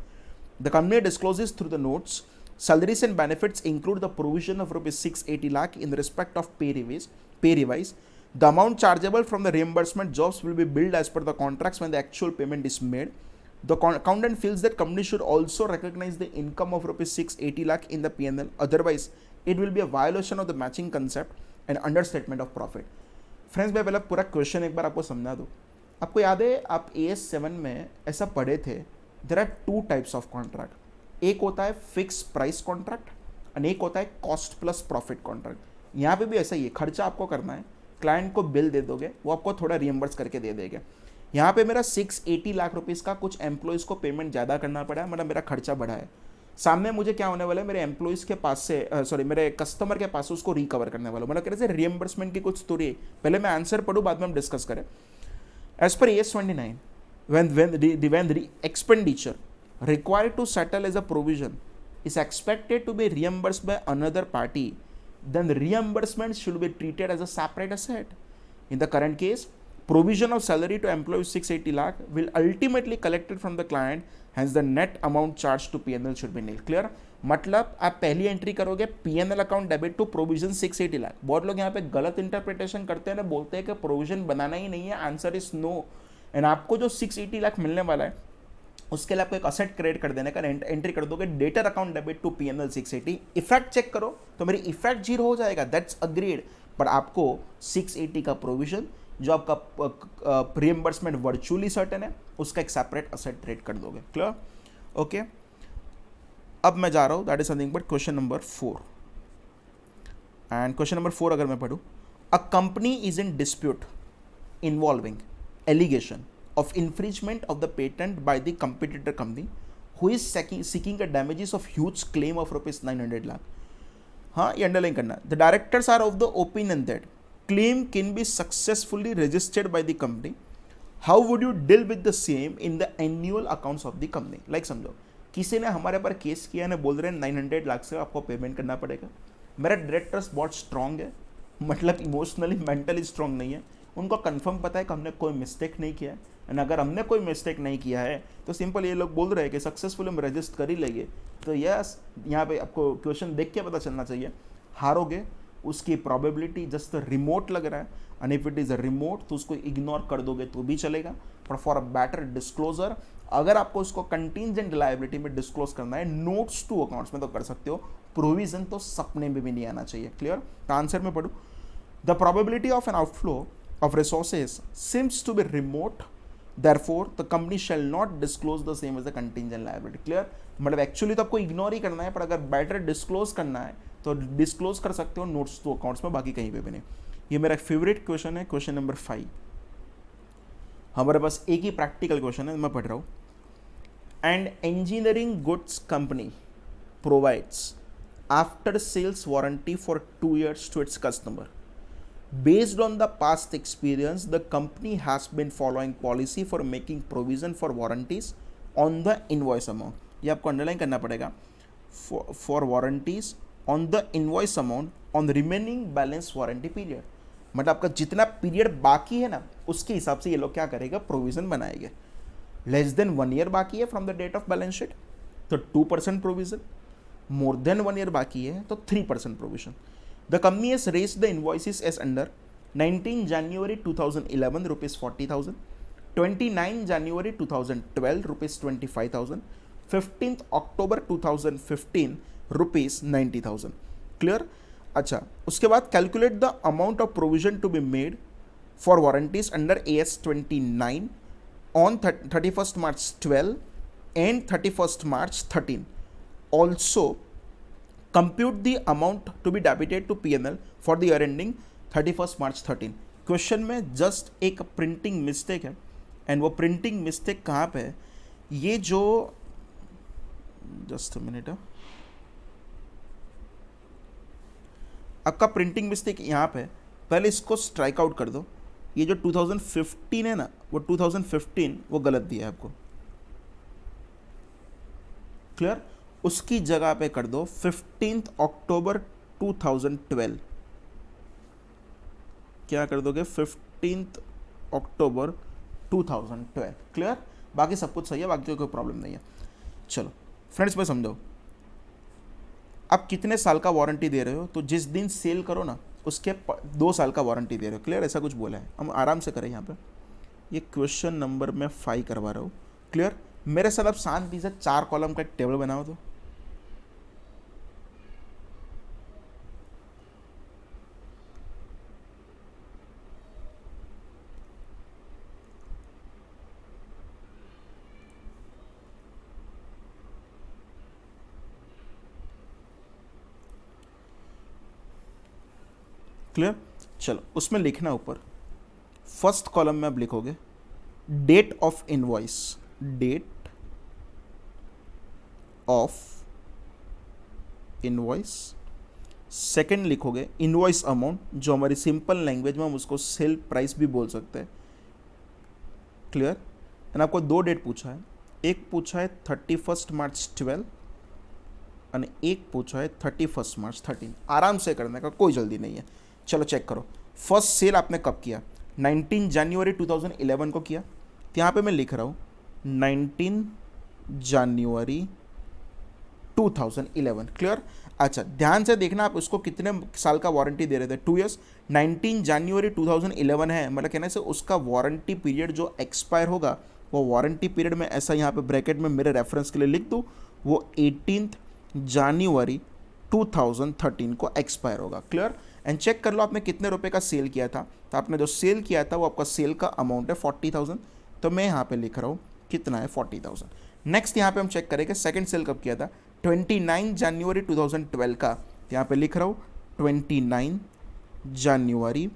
The company discloses through the notes, salaries and benefits include the provision of rupees 680 lakh in respect of pay revise. The amount chargeable from the reimbursement jobs will be billed as per the contracts when the actual payment is made. The accountant feels that company should also recognize the income of rupees 680 lakh in the P&L. Otherwise, it will be a violation of the matching concept and understatement of profit. Friends, मैं पहले पूरा question एक बार आपको समझा दूँ। आपको याद है आप AS7 में ऐसा पढ़े थे, there are 2 types of contract. एक होता है फिक्स प्राइस कॉन्ट्रैक्ट और एक होता है कॉस्ट प्लस प्रॉफिट कॉन्ट्रैक्ट। यहाँ पे भी ऐसा ही है, खर्चा आपको करना है, क्लाइंट को बिल दे दोगे, वो आपको थोड़ा रियम्बर्स करके दे देगा। यहाँ पे मेरा 680 लाख रुपीस का कुछ एम्प्लॉयज़ को पेमेंट ज़्यादा करना पड़ा है, मतलब मेरा खर्चा बढ़ा है। सामने मुझे क्या होने वाला है, मेरे एम्प्लॉयज़ के पास से मेरे कस्टमर के पास से उसको रिकवर करने वाला हूँ। मतलब कहते हैं रियम्बर्समेंट की कुछ स्टोरी है। पहले मैं आंसर पढ़ूँ, बाद में हम डिस्कस करें। As per AS29, when the expenditure required to settle as a provision is expected to be reimbursed by another party, then the reimbursement should be treated as a separate asset. In the current case, provision of salary to employees 680 lakh will ultimately collected from the client, hence the net amount charged to P&L should be nil. Clear? मतलब आप पहली entry करोगे P&L account debit to provision 680 lakh. बहुत लोग यहाँ पे गलत interpretation करते हैं ना, बोलते हैं कि प्रोविजन बनाना ही नहीं है। Answer is no. एंड आपको जो 680 लाख मिलने वाला है उसके लिए आपको एक असेट क्रिएट कर देने का एंट्री कर दोगे, debtor account debit to P&L 680। Effect check करो तो मेरी इफेक्ट 0 हो जाएगा, दैट्स अग्रीड। पर आपको 680 का प्रोविजन जो आपका रिएम्बर्समेंट वर्चुअली सर्टेन है उसका एक सेपरेट असेट ट्रेड कर दोगे। क्लियर? ओके, अब मैं जा रहा हूँ, that is something but question number 4। And question number 4 अगर मैं पढ़ूँ, a company is in dispute involving allegation of infringement of the patent by the competitor company who is seeking a damages of huge claim of rupees 900 lakh. हाँ, ये underline करना। The directors are of the opinion that claim can be successfully registered by the company. How would you deal with the same in the annual accounts of the company? Like समझो, किसी ने हमारे पर case किया ने बोल रहे हैं 900 लाख से आपको पेमेंट करना पड़ेगा। मेरा डायरेक्टर्स बहुत स्ट्रांग है, मतलब इमोशनली मेंटली स्ट्रांग नहीं है। उनको कंफर्म पता है कि हमने कोई मिस्टेक नहीं किया है, एंड अगर हमने कोई मिस्टेक नहीं किया है तो सिंपल ये लोग बोल रहे हैं कि सक्सेसफुल हम रजिस्टर कर ही लेंगे। तो यस, यहाँ पे आपको क्वेश्चन देख के पता चलना चाहिए, हारोगे उसकी प्रोबेबिलिटी जस्ट रिमोट लग रहा है, and if it is a remote तो उसको इग्नोर कर दोगे तो भी चलेगा। पर फॉर अ बेटर डिस्क्लोजर, अगर आपको उसको कंटीजेंट लायबिलिटी में डिस्क्लोज करना है, नोट्स टू अकाउंट्स में तो कर सकते हो, प्रोविजन तो सपने में भी नहीं आना चाहिए। क्लियर? तो आंसर में पढ़ूँ, the probability of an outflow of resources seems to be remote, therefore the company shall not disclose the same as a contingent liability. Clear? मतलब एक्चुअली तो आपको इग्नोर ही करना है, पर अगर बेटर डिस्क्लोज करना है तो डिस्क्लोज कर सकते हो नोट्स टू अकाउंट्स में, बाकी कहीं पे भी नहीं। ये मेरा फेवरेट क्वेश्चन है, क्वेश्चन नंबर 5। हमारे पास एक ही प्रैक्टिकल क्वेश्चन है, मैं पढ़ रहा हूँ। And engineering goods company provides after sales warranty for 2 years to its customer. Based on the past experience, the company has been following policy for making provision for warranties on the invoice amount. ये आपको underline करना पड़ेगा. For warranties on the invoice amount on remaining balance warranty period. मतलब आपका जितना period बाकी है ना उसके हिसाब से ये लोग क्या करेगा, प्रोविजन बनाएंगे. लेस देन 1 ईयर बाकी है from the date of balance sheet तो 2% प्रोविजन, मोर देन 1 ईयर बाकी है तो 3% provision. The company has raised the invoices as under 19 January 2011 rupees 40,000, 29 January 2012 rupees 25,000, 15th October 2015 rupees 90,000. Clear? अच्छा, उसके बाद calculate the amount of provision to be made for warranties under AS 29 on 31st March 12 and 31st March 13. Also compute the amount to be debited to P&L for the year ending 31st March 13. Question में just एक printing mistake है and वो printing mistake कहाँ पे है, ये जो just minute है, आपका प्रिंटिंग मिस्टेक यहाँ पे, पहले इसको स्ट्राइक आउट कर दो. ये जो 2015 है ना वो 2015 वो गलत दिया है आपको. क्लियर? उसकी जगह पे कर दो 15th अक्टूबर 2012. क्या कर दोगे, 15th अक्टूबर 2012. क्लियर? बाकी सब कुछ सही है, बाकी कोई प्रॉब्लम नहीं है. चलो फ्रेंड्स, मैं समझो आप कितने साल का वारंटी दे रहे हो, तो जिस दिन सेल करो ना उसके 2 साल का वारंटी दे रहे हो. क्लियर? ऐसा कुछ बोला है, हम आराम से करें. यहाँ पे ये क्वेश्चन नंबर मैं 5 करवा रहा हूँ. क्लियर? मेरे साथ आप शांति से 4 कॉलम का एक टेबल बनाओ. तो क्लियर? चलो उसमें लिखना ऊपर फर्स्ट कॉलम में आप लिखोगे date of invoice, date of invoice. Second लिखोगे इनवॉइस अमाउंट, जो हमारी सिंपल लैंग्वेज में हम उसको सेल प्राइस भी बोल सकते हैं. क्लियर? एंड आपको 2 डेट पूछा है, एक पूछा है 31st मार्च 12 और एक पूछा है 31st मार्च 13. आराम से करने का, कोई जल्दी नहीं है. चलो चेक करो. फर्स्ट सेल आपने कब किया, 19 जनवरी 2011 को किया. तो यहाँ पे मैं लिख रहा हूँ 19 जनवरी 2011. क्लियर? अच्छा, ध्यान से देखना, आप उसको कितने साल का वारंटी दे रहे थे, 2 ईयर्स. 19 जनवरी 2011 है, मतलब कहने से उसका वारंटी पीरियड जो एक्सपायर होगा वो वारंटी पीरियड में ऐसा यहाँ पे ब्रैकेट में मेरे रेफरेंस के लिए लिख दूँ, वो 18 जनवरी 2013 को एक्सपायर होगा. क्लियर? एंड चेक कर लो आपने कितने रुपए का सेल किया था. तो आपने जो सेल किया था वो आपका सेल का अमाउंट है 40,000. तो मैं यहाँ पे लिख रहा हूँ कितना है, 40,000. नेक्स्ट यहाँ पे हम चेक करेंगे सेकंड सेल कब किया था, 29 जनवरी 2012 का. तो यहाँ पे लिख रहा हूँ 29 जनवरी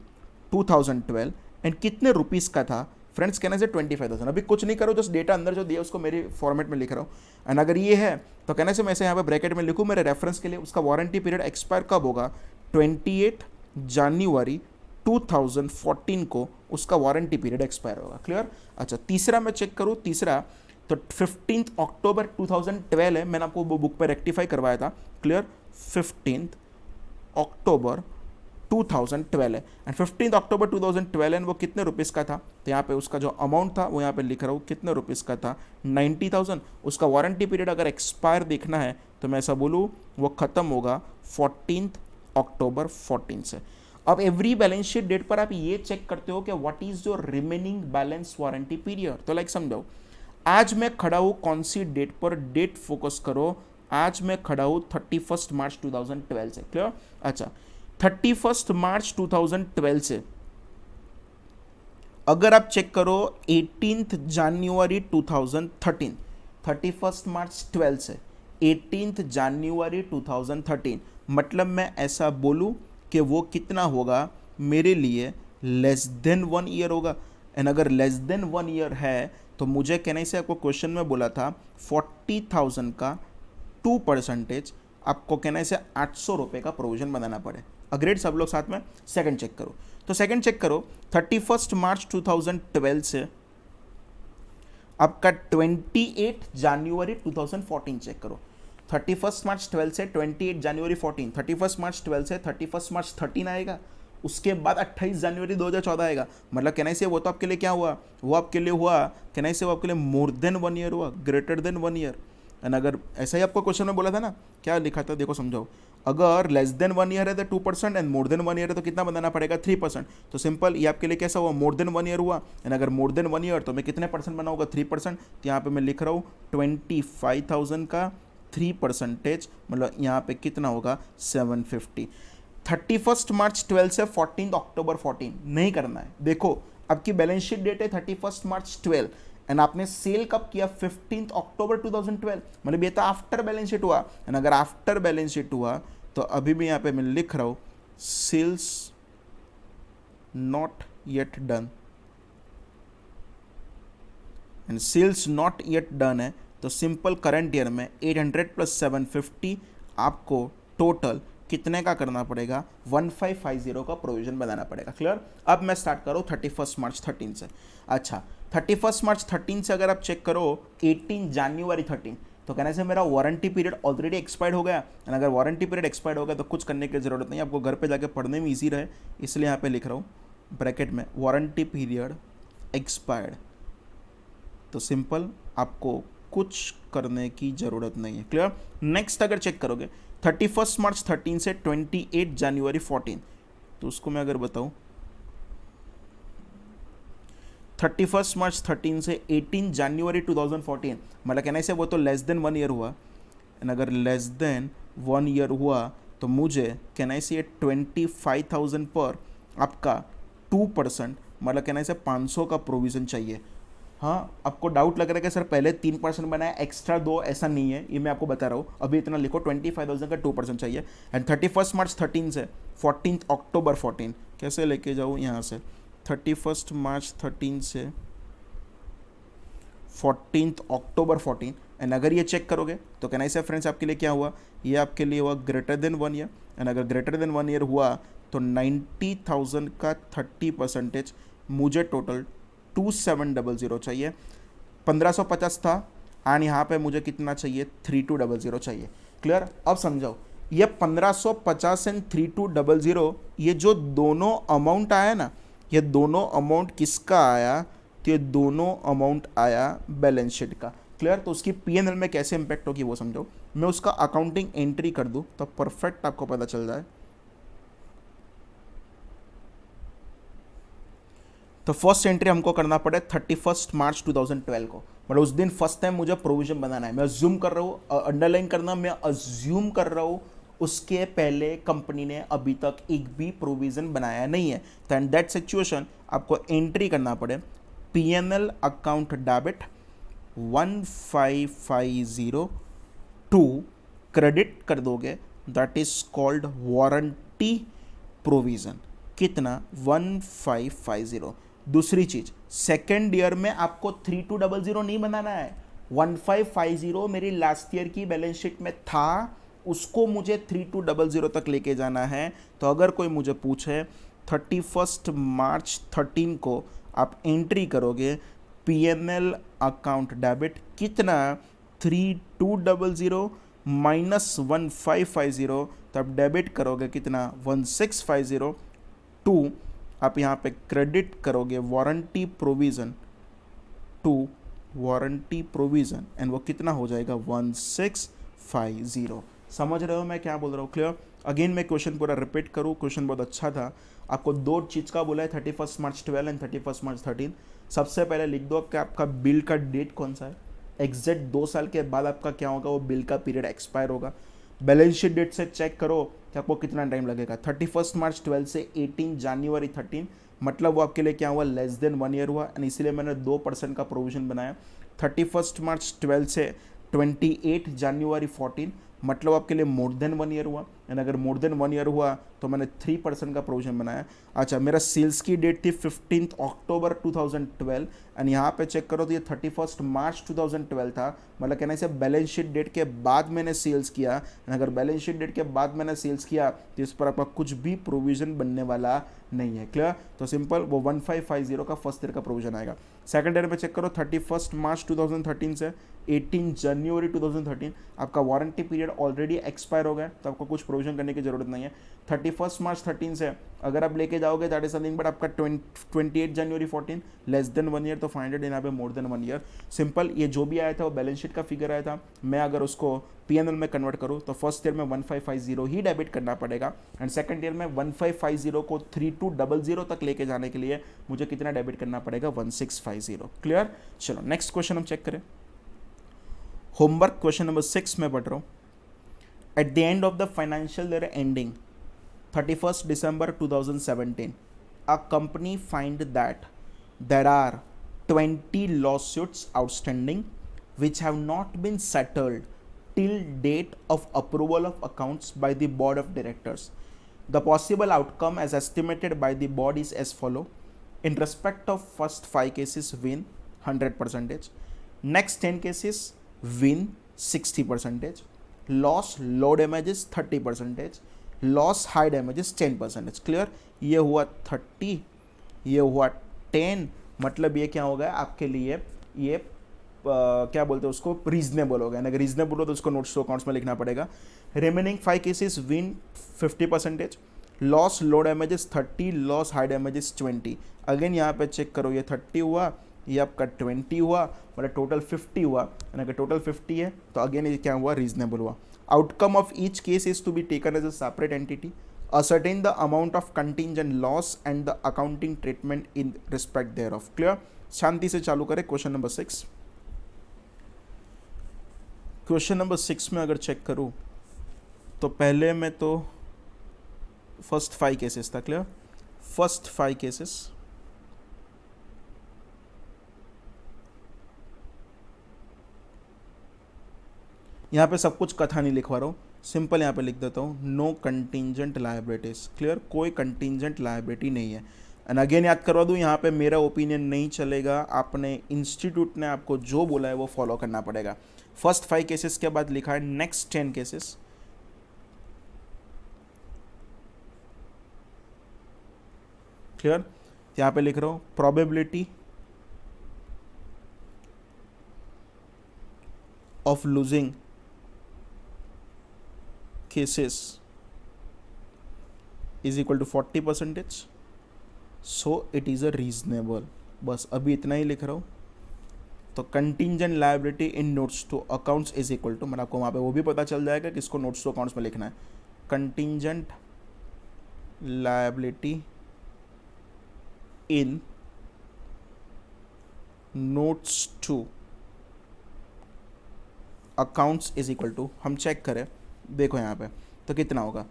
2012 एंड कितने रुपीस का था फ्रेंड्स, कहने से 25,000. अभी कुछ नहीं करो, जस्ट डेटा अंदर जो दिया उसको मेरे फॉर्मेट में लिख रहा हूँ. एंड अगर ये है तो कहने से मैं ऐसे यहाँ पे ब्रैकेट में लिखूँ मेरे रेफरेंस के लिए, उसका वारंटी पीरियड एक्सपायर कब होगा, 28 जनवरी 2014 को उसका वारंटी पीरियड एक्सपायर होगा. क्लियर? अच्छा, तीसरा मैं चेक करूँ, तीसरा तो 15th अक्टूबर 2012 है, मैंने आपको वो बुक पर रेक्टिफाई करवाया था. क्लियर? 15th अक्टूबर 2012 है एंड 15th अक्टूबर 2012 है, वो कितने रुपीस का था. तो यहाँ पे उसका जो अमाउंट था वो यहाँ पे लिख रहा हूँ कितने रुपीस का था, 90,000. उसका वारंटी पीरियड अगर एक्सपायर देखना है तो मैं ऐसा बोलूँ वो ख़त्म होगा 14th अक्टूबर 14 से. अब एवरी बैलेंस शीट डेट पर आप ये चेक करते हो कि what is your remaining balance warranty period. तो लाइक समझाओ, आज मैं खड़ा हूँ कौन सी डेट पर, डेट फोकस करो. आज मैं खड़ा हूँ 31st मार्च 2012 से. क्लियर? अच्छा, 31st मार्च 2012 से अगर आप चेक करो 18th जनवरी 2013, 31st मार्च 12 से 18th जनवरी 2013, मतलब मैं ऐसा बोलूँ कि वो कितना होगा मेरे लिए, लेस देन 1 ईयर होगा. एंड अगर लेस देन 1 ईयर है तो मुझे कहने से आपको क्वेश्चन में बोला था 40,000 का 2% आपको कहने से 800 रुपये का प्रोविजन बनाना पड़े. अग्रेड सब लोग साथ में। सेकंड चेक करो, तो सेकंड चेक करो 31 मार्च 2012 से आपका 28 जनवरी 2014 चेक करो। 31 मार्च 12 से 28 जनवरी 14, 31 मार्च 12 से 31 मार्च 13 आएगा, उसके बाद 28 जनवरी 2014 आएगा। मतलब कहने से वो तो आपके लिए क्या हुआ, वो आपके लिए हुआ कहने से वो आपके लिए मोर देन 1 ईयर हुआ, ग्रेटर देन 1 ईयर। एंड अगर ऐसा ही आपको क्वेश्चन में बोला था ना, क्या लिखा था देखो समझाओ, अगर लेस देन 1 ईयर है तो 2% एंड मोर देन 1 ईयर है तो कितना बनाना पड़ेगा 3%। तो सिंपल ये आपके लिए कैसा हुआ, मोर देन 1 ईयर हुआ। एंड अगर मोर देन 1 ईयर तो मैं कितने परसेंट बनाऊंगा 3%। तो यहाँ पे मैं लिख रहा हूँ 25,000 का 3%, मतलब यहाँ पे कितना होगा 750। 31 मार्च 12 से 14 अक्टूबर 14 नहीं करना है। देखो आपकी बैलेंस शीट डेट है 31 मार्च 12 एंड आपने सेल कब किया 15 अक्टूबर 2012, मतलब ये तो आफ्टर बैलेंस शीट हुआ। एंड अगर आफ्टर बैलेंस शीट हुआ तो अभी भी यहाँ पे मैं लिख रहा हूँ sales not yet done, and sales not yet done है तो सिंपल करंट ईयर में 800 प्लस 750 आपको टोटल कितने का करना पड़ेगा 1550 का प्रोविजन बनाना पड़ेगा। क्लियर। अब मैं स्टार्ट करूँ 31 मार्च 13 से। अच्छा 31 मार्च 13 से अगर आप चेक करो 18 जनवरी 13, तो कहने से मेरा वारंटी पीरियड ऑलरेडी एक्सपायर्ड हो गया। एंड अगर वारंटी पीरियड एक्सपायर्ड हो गया तो कुछ करने की जरूरत नहीं, आपको घर पे जाके पढ़ने में ईजी रहे, इसलिए यहाँ पे लिख रहा हूँ ब्रैकेट में वारंटी पीरियड एक्सपायर्ड। तो सिंपल आपको कुछ करने की जरूरत नहीं है। क्लियर। नेक्स्ट अगर चेक करोगे 31 मार्च 13 से 28 जनवरी 14, तो उसको मैं अगर बताऊं 31 मार्च 13 से 18 जनवरी 2014, मतलब कहने से वो तो लेस देन 1 ईयर हुआ। एंड अगर लेस देन 1 ईयर हुआ तो मुझे कहना से 25,000 पर आपका 2%, मतलब कहना से 500 का प्रोविज़न चाहिए। हाँ आपको डाउट लग रहा है कि सर पहले 3% बनाया एक्स्ट्रा 2, ऐसा नहीं है, ये मैं आपको बता रहा हूँ। अभी इतना लिखो 25,000 का 2% चाहिए। एंड 31 मार्च 13 से 14 अक्टूबर 14 कैसे लेके जाऊँ यहाँ से, 31 मार्च 13 से 14 अक्टूबर 14। एंड अगर ये चेक करोगे तो कहना से फ्रेंड्स आपके लिए क्या हुआ, ये आपके लिए हुआ ग्रेटर देन 1 ईयर। एंड अगर ग्रेटर देन 1 ईयर हुआ तो 90,000 का 30% मुझे टोटल 2700 चाहिए। 1550 था एंड यहाँ पे मुझे कितना चाहिए 3200 चाहिए। क्लियर। अब समझाओ ये 1550 एंड 3200 ये जो दोनों अमाउंट आया ना, ये दोनों अमाउंट किसका आया, तो ये दोनों अमाउंट आया बैलेंस शीट का। क्लियर। तो उसकी पीएनएल में कैसे इंपैक्ट होगी वो समझो। मैं उसका अकाउंटिंग एंट्री कर दूँ तो परफेक्ट आपको पता चल जाए। तो फर्स्ट एंट्री हमको करना पड़े 31 मार्च 2012 को, मतलब उस दिन फर्स्ट टाइम मुझे प्रोविजन बनाना है। मैं अज्यूम कर रहा हूँ, अंडरलाइन करना, मैं अज्यूम कर रहा हूँ उसके पहले कंपनी ने अभी तक एक भी प्रोविजन बनाया नहीं है। तो इन दैट सिचुएशन आपको एंट्री करना पड़े PNL account debit 1550 to credit कर दोगे, that is called warranty provision. कितना 1550। दूसरी चीज सेकेंड ईयर में आपको 3200 नहीं बनाना है, 1550 मेरी लास्ट ईयर की बैलेंस शीट में था, उसको मुझे 3200 तक लेके जाना है। तो अगर कोई मुझे पूछे 31 मार्च 13 को आप एंट्री करोगे पीएनएल अकाउंट डेबिट कितना 3200 माइनस 1550, तो आप डेबिट करोगे कितना 1650 टू आप यहाँ पे क्रेडिट करोगे warranty provision to warranty provision and वो कितना हो जाएगा 1650। समझ रहे हो मैं क्या बोल रहा हूँ। क्लियर। अगेन मैं क्वेश्चन पूरा रिपीट करूँ, क्वेश्चन बहुत अच्छा था। आपको दो चीज़ का बोला है 31 मार्च 12 एंड 31 मार्च 13। सबसे पहले लिख दो कि आपका बिल का डेट कौन सा है, एग्जैक्ट 2 साल के बाद आपका क्या होगा, वो बिल का पीरियड एक्सपायर होगा। बैलेंस शीट डेट से चेक करो कि आपको कितना टाइम लगेगा, 31 मार्च 12 से 18 जनवरी 13, मतलब वो आपके लिए क्या हुआ लेस देन 1 ईयर हुआ। एंड इसलिए मैंने 2% का प्रोविजन बनाया। 31 मार्च 12 से 28 जनवरी 14, मतलब आपके लिए मोर देन 1 ईयर हुआ। एंड अगर मोर देन 1 ईयर हुआ तो मैंने 3% का प्रोविजन बनाया। अच्छा, मेरा सेल्स की डेट थी 15 अक्टूबर 2012 एंड यहाँ पे चेक करो तो ये 31 मार्च 2012 था, मतलब कहना से बैलेंस शीट डेट के बाद मैंने सेल्स किया। एंड अगर बैलेंस शीट डेट के बाद मैंने सेल्स किया तो इस पर आपका कुछ भी प्रोविजन बनने वाला नहीं है। क्लियर? तो सिंपल वो 1550 का फर्स्ट ईयर का प्रोविजन आएगा। सेकंड ईयर में चेक करो 31 मार्च 2013 से 18 जनवरी 2013, आपका वारंटी पीरियड ऑलरेडी एक्सपायर हो गया तो आपको कुछ प्रोविजन करने की जरूरत नहीं है। 31 मार्च 13 से अगर आप लेके जाओगे दैट इज समथिंग, बट आपका 28 जनवरी 14 लेस देन 1 ईयर तो 500 यहाँ पे मोर देन 1 ईयर। सिंपल, ये जो भी आया था वो बैलेंस शीट का फिगर आया था। मैं अगर उसको पीएनएल में कन्वर्ट करूँ तो फर्स्ट ईयर में 1550 ही डेबिट करना पड़ेगा एंड सेकंड ईयर में 1550 को 3200 तक लेके जाने के लिए मुझे कितना डेबिट करना पड़ेगा? 1650। क्लियर? चलो नेक्स्ट क्वेश्चन हम चेक करें। होमवर्क क्वेश्चन नंबर 6 में पढ़ रहा हूँ। At the end of the financial year ending 31st December 2017, a company find that there are 20 lawsuits outstanding which have not been settled till date of approval of accounts by the board of directors. The possible outcome as estimated by the board is as follow. In respect of first 5 cases, win 100%. Next 10 cases, win 60%. Loss, low damages 30%. Loss high damages 10%। Clear? ये हुआ 30, ये हुआ 10, मतलब ये क्या हो गया आपके लिए? ये क्या बोलते हैं उसको? रीजनेबल हो गया। अगर रीजनेबल हो तो उसको नोट्स टू अकाउंट्स में लिखना पड़ेगा। Remaining 5 cases win 50%, loss low damages 30, loss high damages 20। Again यहाँ पे चेक करो, ये 30 हुआ, ये आपका 20 हुआ, मतलब टोटल 50 हुआ। अगर टोटल 50 है तो अगेन ये क्या हुआ? रीजनेबल हुआ। Outcome of each case is to be taken as a separate entity. Ascertain the amount of contingent loss and the accounting treatment in respect thereof. Clear? शांति से चालू करें क्वेश्चन नंबर 6। क्वेश्चन नंबर 6 में अगर check करूं तो पहले में तो फर्स्ट 5 केसेस था। क्लियर? फर्स्ट 5 केसेस यहाँ पे सब कुछ कथा नहीं लिखवा रहा हूँ, सिंपल यहाँ पे लिख देता हूँ नो कंटिंजेंट लायबिलिटीज। क्लियर? कोई कंटिंजेंट लायबिलिटी नहीं है। एंड अगेन याद करवा दूँ, यहाँ पे मेरा ओपिनियन नहीं चलेगा, आपने इंस्टीट्यूट ने आपको जो बोला है वो फॉलो करना पड़ेगा। फर्स्ट 5 केसेस के बाद लिखा है नेक्स्ट 10 केसेस। क्लियर? यहाँ पे लिख रहा हूँ probability of losing cases is equal to 40%, so it is a reasonable। बस अभी इतना ही लिख रहा हूँ। तो contingent liability in notes to accounts is equal to, मतलब आपको वहाँ पे वो भी पता चल जाएगा कि इसको नोट्स टू अकाउंट्स में लिखना है। Contingent liability in notes to accounts is equal to, हम चेक करें, देखो यहाँ पे तो कितना होगा?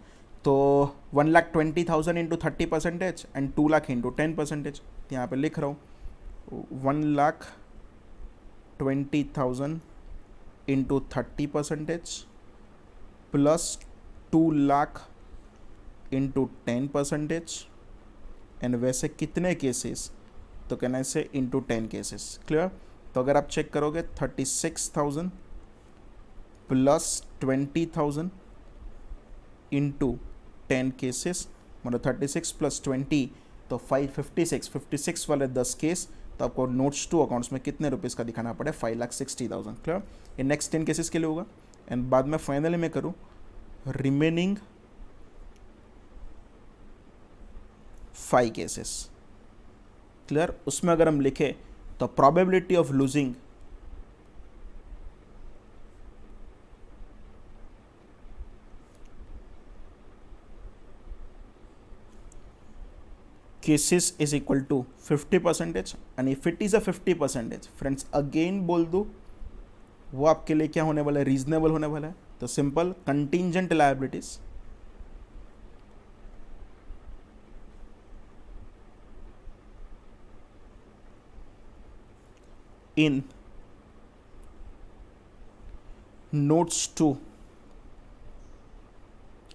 तो 1,20,000 इंटू 30% एंड 2 लाख इंटू 10%। यहाँ पे लिख रहा हूँ 1,20,000 into 30% plus 2 lakh into 10%। And वैसे कितने केसेस? तो कहना है इसे इंटू 10 केसेस। क्लियर? तो अगर आप चेक करोगे 36,000 प्लस 20,000 इंटू 10 केसेस, मतलब 36 प्लस 20 तो 56 वाले 10 केस, तो आपको नोट्स टू अकाउंट्स में कितने रुपीज़ का दिखाना पड़े? 5,60,000। क्लियर? ये नेक्स्ट 10 केसेस के लिए होगा। एंड बाद में फाइनली मैं करूँ रिमेनिंग 5 केसेस। क्लियर? उसमें अगर हम लिखे तो probability of losing cases is equal to 50%। and if it is a 50%, friends again बोल दो वो आपके लिए क्या होने वाला है? रीजनेबल होने वाला है। तो simple contingent liabilities in notes to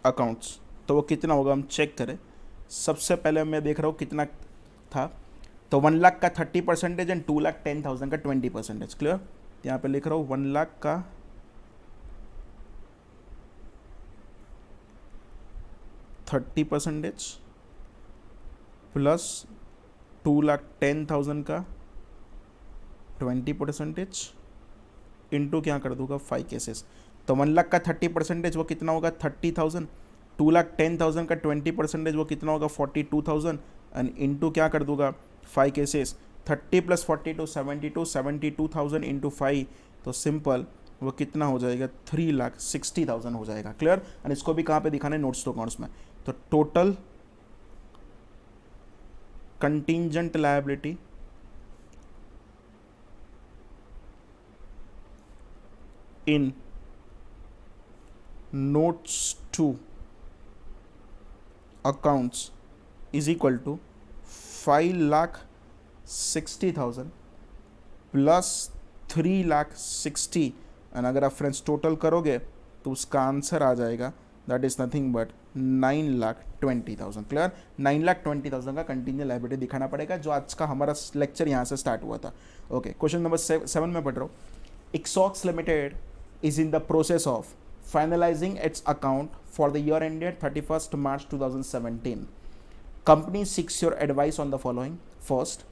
accounts, तो वो कितना होगा हम चेक करें। सबसे पहले मैं देख रहा हूँ कितना था, तो 1 लाख का 30% एंड 2,10,000 का 20%। क्लियर, यहाँ पे लिख रहा हूँ 1 लाख का 30% प्लस 2,10,000 का 20% इंटू क्या कर दूंगा 5 केसेस। तो 1 लाख का 30% वो कितना होगा 30,000, 2,10,000 का 20% वो कितना होगा 42,000 एंड इंटू क्या कर दूंगा 5 केसेस। 30 प्लस 42 72,000 इंटू 5, तो सिंपल वो कितना हो जाएगा 3,60,000 हो जाएगा। क्लियर, एंड इसको भी कहाँ पे दिखाना है नोट्स टू अकाउंट्स में। तो total contingent liability in notes to accounts is equal to 5,60,000 plus 3,60,000 and अगर आप फ्रेंड्स टोटल करोगे तो उसका आंसर आ जाएगा that is nothing but 9,20,000। Clear, 9,20,000 का कंटिजेंट लायबिलिटी दिखाना पड़ेगा, जो आज का हमारा लेक्चर यहाँ से स्टार्ट हुआ था। ओके, क्वेश्चन नंबर 7 में पढ़ रहा हूँ। इक्सॉक्स limited is in the process of finalizing its account for the year ended 31st March 2017. Company seeks your advice on the following. First,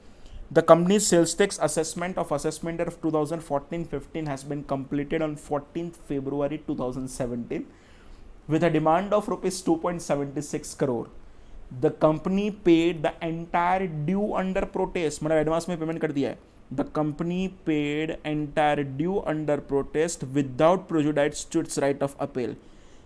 the company's sales tax assessment of assessment year of 2014-15 has been completed on 14th February 2017 with a demand of rupees 2.76 crore. The company paid the entire due under protest, मतलब advance में payment कर दिया है। The company paid entire due under protest without prejudice to its right of appeal.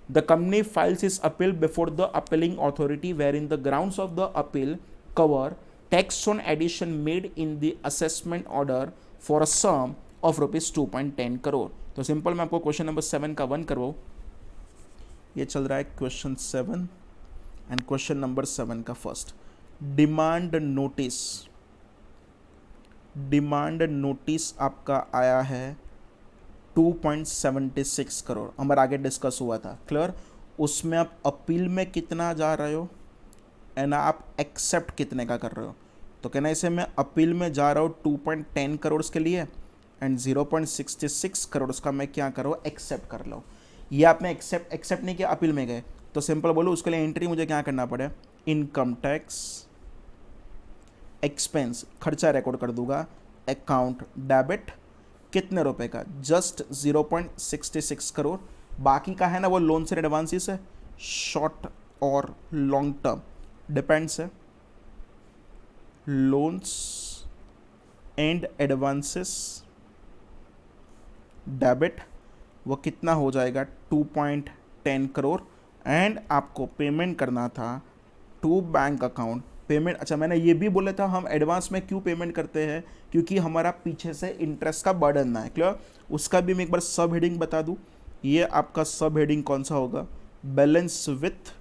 The company files its appeal before the appealing authority wherein the grounds of the appeal cover tax on addition made in the assessment order for a sum of rupees 2.10 crore. तो simple मैं आपको question number 7 का 1 करवाऊँ। ये चल रहा है question 7 and question number 7 का first, demand notice आपका आया है 2.76 करोड़, हमारा आगे डिस्कस हुआ था। क्लियर, उसमें आप अपील में कितना जा रहे हो एंड आप एक्सेप्ट कितने का कर रहे हो। तो कहना इसे मैं अपील में जा रहा हूँ 2.10 करोड़ के लिए एंड 0.66 करोड़ का मैं क्या कर रहा हूँ एक्सेप्ट कर लो। ये आपने एक्सेप्ट नहीं किया, अपील में गए, तो सिंपल बोलो उसके लिए एंट्री मुझे क्या करना पड़े, इनकम टैक्स एक्सपेंस खर्चा रिकॉर्ड कर दूंगा, अकाउंट डेबिट कितने रुपए का, जस्ट 0.66 करोड़। बाकी का है ना वो लोन्स एंड एडवांसेस है, शॉर्ट और लॉन्ग टर्म डिपेंड्स है, लोन्स एंड एडवांसेस डेबिट वो कितना हो जाएगा 2.10 करोड़ एंड आपको पेमेंट करना था टू बैंक अकाउंट पेमेंट। अच्छा, मैंने ये भी बोला था हम एडवांस में क्यों पेमेंट करते हैं, क्योंकि हमारा पीछे से इंटरेस्ट का बर्डन ना है। क्लियर, उसका भी मैं एक बार सब हेडिंग बता दूं। ये आपका सब हेडिंग कौन सा होगा, बैलेंस विथ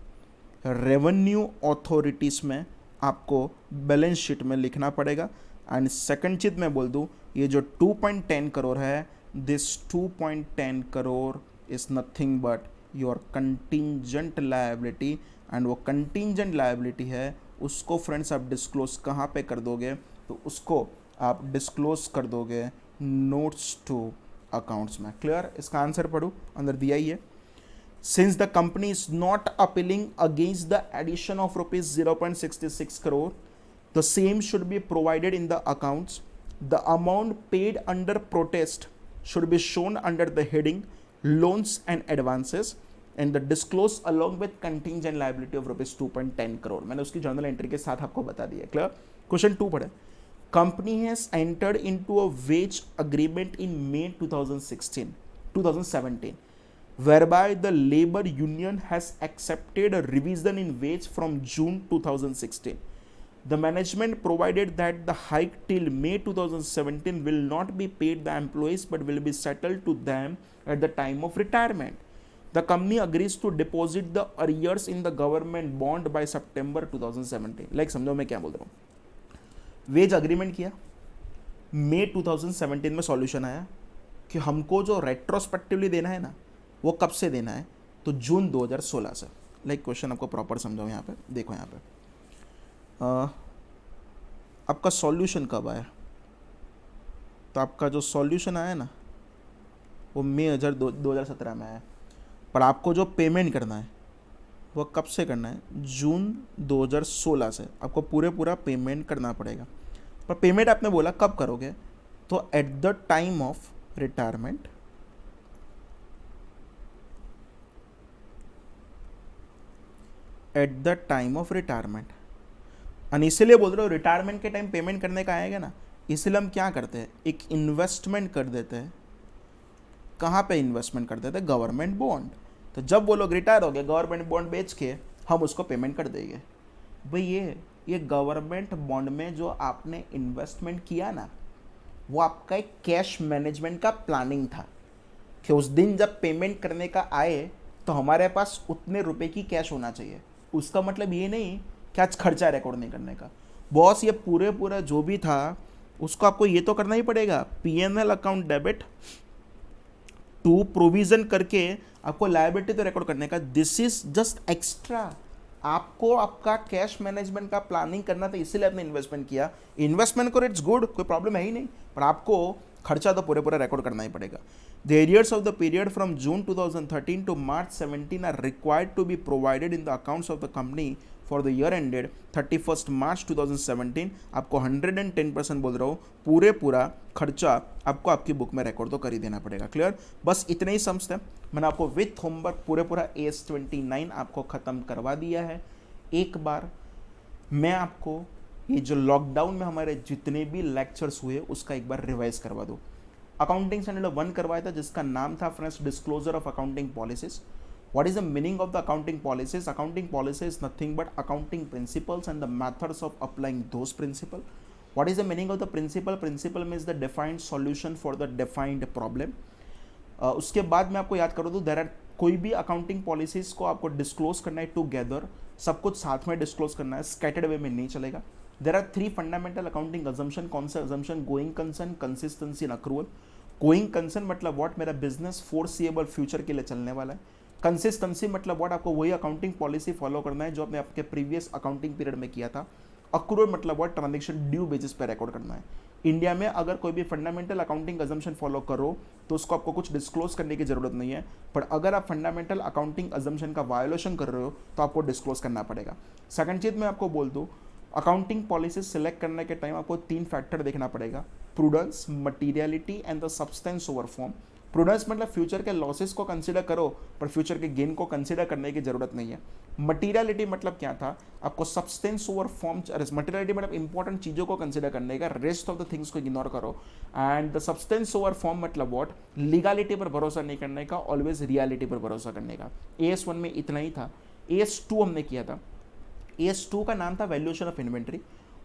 रेवेन्यू अथॉरिटीज़ में आपको बैलेंस शीट में लिखना पड़ेगा। एंड सेकंड चीज मैं बोल दूं, ये जो 2.10 करोड़ है, this 2.10 crore is nothing but your contingent liability and वो कंटिंजेंट लायबिलिटी है उसको फ्रेंड्स आप डिस्क्लोज कहाँ पे कर दोगे, तो उसको आप डिस्क्लोज कर दोगे नोट्स टू अकाउंट्स में। क्लियर, इसका आंसर पढ़ो, अंदर दिया ही है। Since the company is not appealing against the addition of rupees 0.66 crore, the same should be provided in the accounts. The amount paid under protest should be shown under the heading loans and advances and the disclose along with contingent liability of rupees 2.10 crore। मैंने उसकी journal entry के साथ आपको बता दिया। Clear, question 2 पढ़े। Company has entered into a wage agreement in May 2017 whereby the labor union has accepted a revision in wage from June 2016. The management provided that the hike till May 2017 will not be paid the employees but will be settled to them at the time of retirement. The company agrees to deposit the arrears in the government bond by September 2017। Like समझो मैं क्या बोल रहा हूँ। Veg agreement किया, मई 2017 में solution आया कि हमको जो रेट्रोस्पेक्टिवली देना है ना वो कब से देना है, तो जून 2016 से। लाइक क्वेश्चन आपको प्रॉपर समझाओ। यहाँ पे देखो, यहाँ पे आपका सॉल्यूशन कब आया, तो आपका जो सॉल्यूशन आया ना वो मई 2017 में आया, पर आपको जो पेमेंट करना है वो कब से करना है, जून 2016 से आपको पूरा पेमेंट करना पड़ेगा। पर पेमेंट आपने बोला कब करोगे, तो at the time of retirement, at the time of retirement. और इसीलिए बोल रहे हो रिटायरमेंट के टाइम पेमेंट करने का आएगा ना, इसलिए हम क्या करते हैं, एक इन्वेस्टमेंट कर देते हैं। कहाँ पे इन्वेस्टमेंट कर देते हैं, गवर्नमेंट बॉन्ड। तो जब वो लोग रिटायर हो गए, गवर्नमेंट बॉन्ड बेच के हम उसको पेमेंट कर देंगे। भाई ये गवर्नमेंट बॉन्ड में जो आपने इन्वेस्टमेंट किया ना, वो आपका एक कैश मैनेजमेंट का प्लानिंग था कि उस दिन जब पेमेंट करने का आए तो हमारे पास उतने रुपए की कैश होना चाहिए। उसका मतलब ये नहीं कि आज खर्चा रिकॉर्ड नहीं करने का। बॉस ये पूरा जो भी था उसको आपको ये तो करना ही पड़ेगा, PNL account debit to provision करके आपको लायबिलिटी तो रिकॉर्ड करने का। This is just extra. आपको आपका कैश मैनेजमेंट का प्लानिंग करना था, इसीलिए आपने इन्वेस्टमेंट किया। इन्वेस्टमेंट करो, इट्स गुड, कोई प्रॉब्लम है ही नहीं, पर आपको खर्चा तो पूरा रिकॉर्ड करना ही पड़ेगा। The arrears of the period from June 2013 to March 17 are required to be provided in the accounts of the company for the year ended 31 March 2017। आपको 110% बोल रहा हूँ, पूरा खर्चा आपको आपकी बुक में रिकॉर्ड तो कर ही देना पड़ेगा। क्लियर, बस इतने ही सम्स थे। मैंने आपको विथ होमवर्क पूरा AS29 आपको ख़त्म करवा दिया है। एक बार मैं आपको ये जो लॉकडाउन में हमारे जितने भी लेक्चर्स हुए उसका एक बार रिवाइज करवा दूँ। अकाउंटिंग स्टैंडर्ड 1 करवाया था, जिसका नाम था friends disclosure of accounting policies. What is the meaning of the accounting policies? Accounting policy is nothing but accounting principles and the methods of applying those principles. What is the meaning of the principle? Principle means the defined solution for the defined problem. उसके बाद मैं आपको याद करूँ तो there are कोई भी accounting policies को आपको डिस्क्लोज करना है टुगेदर, सब कुछ साथ में डिस्क्लोज करना है, स्कैटर्ड वे में नहीं चलेगा। There are 3 fundamental accounting assumption. कौन सा assumption? Going concern, consistency and accrual. Going concern मतलब व्हाट, मेरा बिजनेस फोरसीएबल फ्यूचर के लिए चलने वाला है। कंसिस्टेंसी मतलब व्हाट, आपको वही अकाउंटिंग पॉलिसी फॉलो करना है जो आपने आपके प्रीवियस अकाउंटिंग पीरियड में किया था। अक्रूवल मतलब व्हाट, ट्रांजैक्शन ड्यू बेसिस पे रिकॉर्ड करना है। इंडिया में अगर कोई भी फंडामेंटल अकाउंटिंग अजम्पशन फॉलो करो तो उसको आपको कुछ डिस्क्लोज करने की जरूरत नहीं है, पर अगर आप फंडामेंटल अकाउंटिंग अजम्पशन का वायोलेशन कर रहे हो तो आपको डिस्क्लोज करना पड़ेगा। सेकंड चीज मैं आपको बोल दूं, अकाउंटिंग पॉलिसी सिलेक्ट करने के टाइम आपको 3 फैक्टर देखना पड़ेगा, prudence, materiality and the substance over form. Prudence मतलब फ्यूचर के लॉसेस को कंसीडर करो पर फ्यूचर के गेन को कंसीडर करने की जरूरत नहीं है। मटीरियलिटी मतलब क्या था, आपको सब्सटेंस ओवर फॉर्म, मटीरियलिटी मतलब इंपॉर्टेंट चीज़ों को कंसीडर करने का, रेस्ट ऑफ द थिंग्स को इग्नोर करो। And the substance over form मतलब व्हाट, लीगालिटी पर भरोसा नहीं करने का, ऑलवेज रियलिटी पर भरोसा करने का। AS1 में इतना ही था। AS2 हमने किया था। AS2 का नाम था valuation of inventory.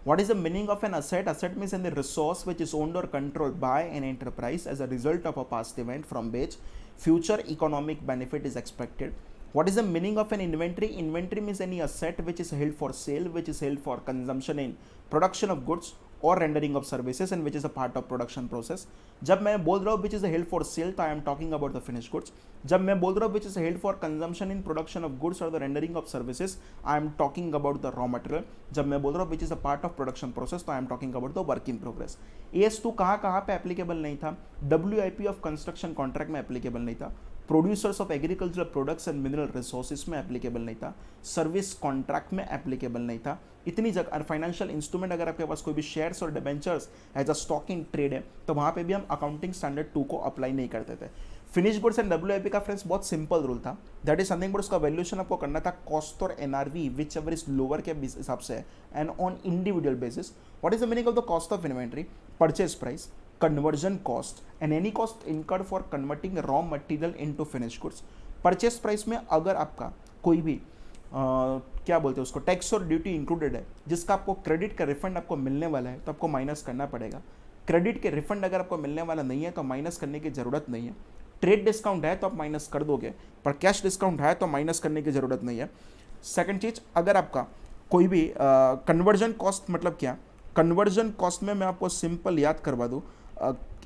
What is the meaning of an asset? Asset means any resource which is owned or controlled by an enterprise as a result of a past event from which future economic benefit is expected. What is the meaning of an inventory? Inventory means any asset which is held for sale, which is held for consumption in production of goods or rendering of services and which is a part of production process. जब मैं बोल रहा हूँ which is held for sale तो I am talking about the finished goods. जब मैं बोल रहा हूँ which is held for consumption in production of goods or the rendering of services, I am talking about the raw material. जब मैं बोल रहा हूँ which is a part of production process तो I am talking about the work in progress. AS2 कहाँ पे applicable नहीं था? WIP ऑफ कंस्ट्रक्शन कॉन्ट्रैक्ट में एप्लीकेबल नहीं था, producers of agricultural products and mineral resources में एप्लीकेबल नहीं था, सर्विस कॉन्ट्रैक्ट में एप्लीकेबल नहीं था। इतनी जगह फाइनेंशियल इंस्ट्रूमेंट, अगर आपके पास कोई भी शेयर्स और debentures as a stock in trade है तो वहाँ पे भी हम अकाउंटिंग स्टैंडर्ड 2 को अप्लाई नहीं करते थे। फिनिश गुड्स एंड WIP का फ्रेंड्स बहुत सिंपल रूल था, दैट इज समथिंग, बट उसका वैल्यूएशन आपको करना था कॉस्ट और NRV which ever is lower के हिसाब से and on individual basis. What is the meaning of the cost of inventory? Purchase price, conversion cost and any cost incurred for converting raw material into finished goods। Purchase price में अगर आपका कोई भी क्या बोलते हैं उसको, टैक्स और ड्यूटी इंक्लूडेड है, जिसका आपको क्रेडिट का रिफंड आपको मिलने वाला है तो आपको माइनस करना पड़ेगा। क्रेडिट के रिफंड अगर आपको मिलने वाला नहीं है तो माइनस करने की जरूरत नहीं है। ट्रेड डिस्काउंट है तो आप माइनस कर दोगे, पर कैश डिस्काउंट है तो माइनस करने की जरूरत नहीं है। सेकंड चीज, अगर आपका कोई भी कन्वर्जन कॉस्ट मतलब क्या, कन्वर्जन कॉस्ट में मैं आपको सिंपल याद करवा दूँ,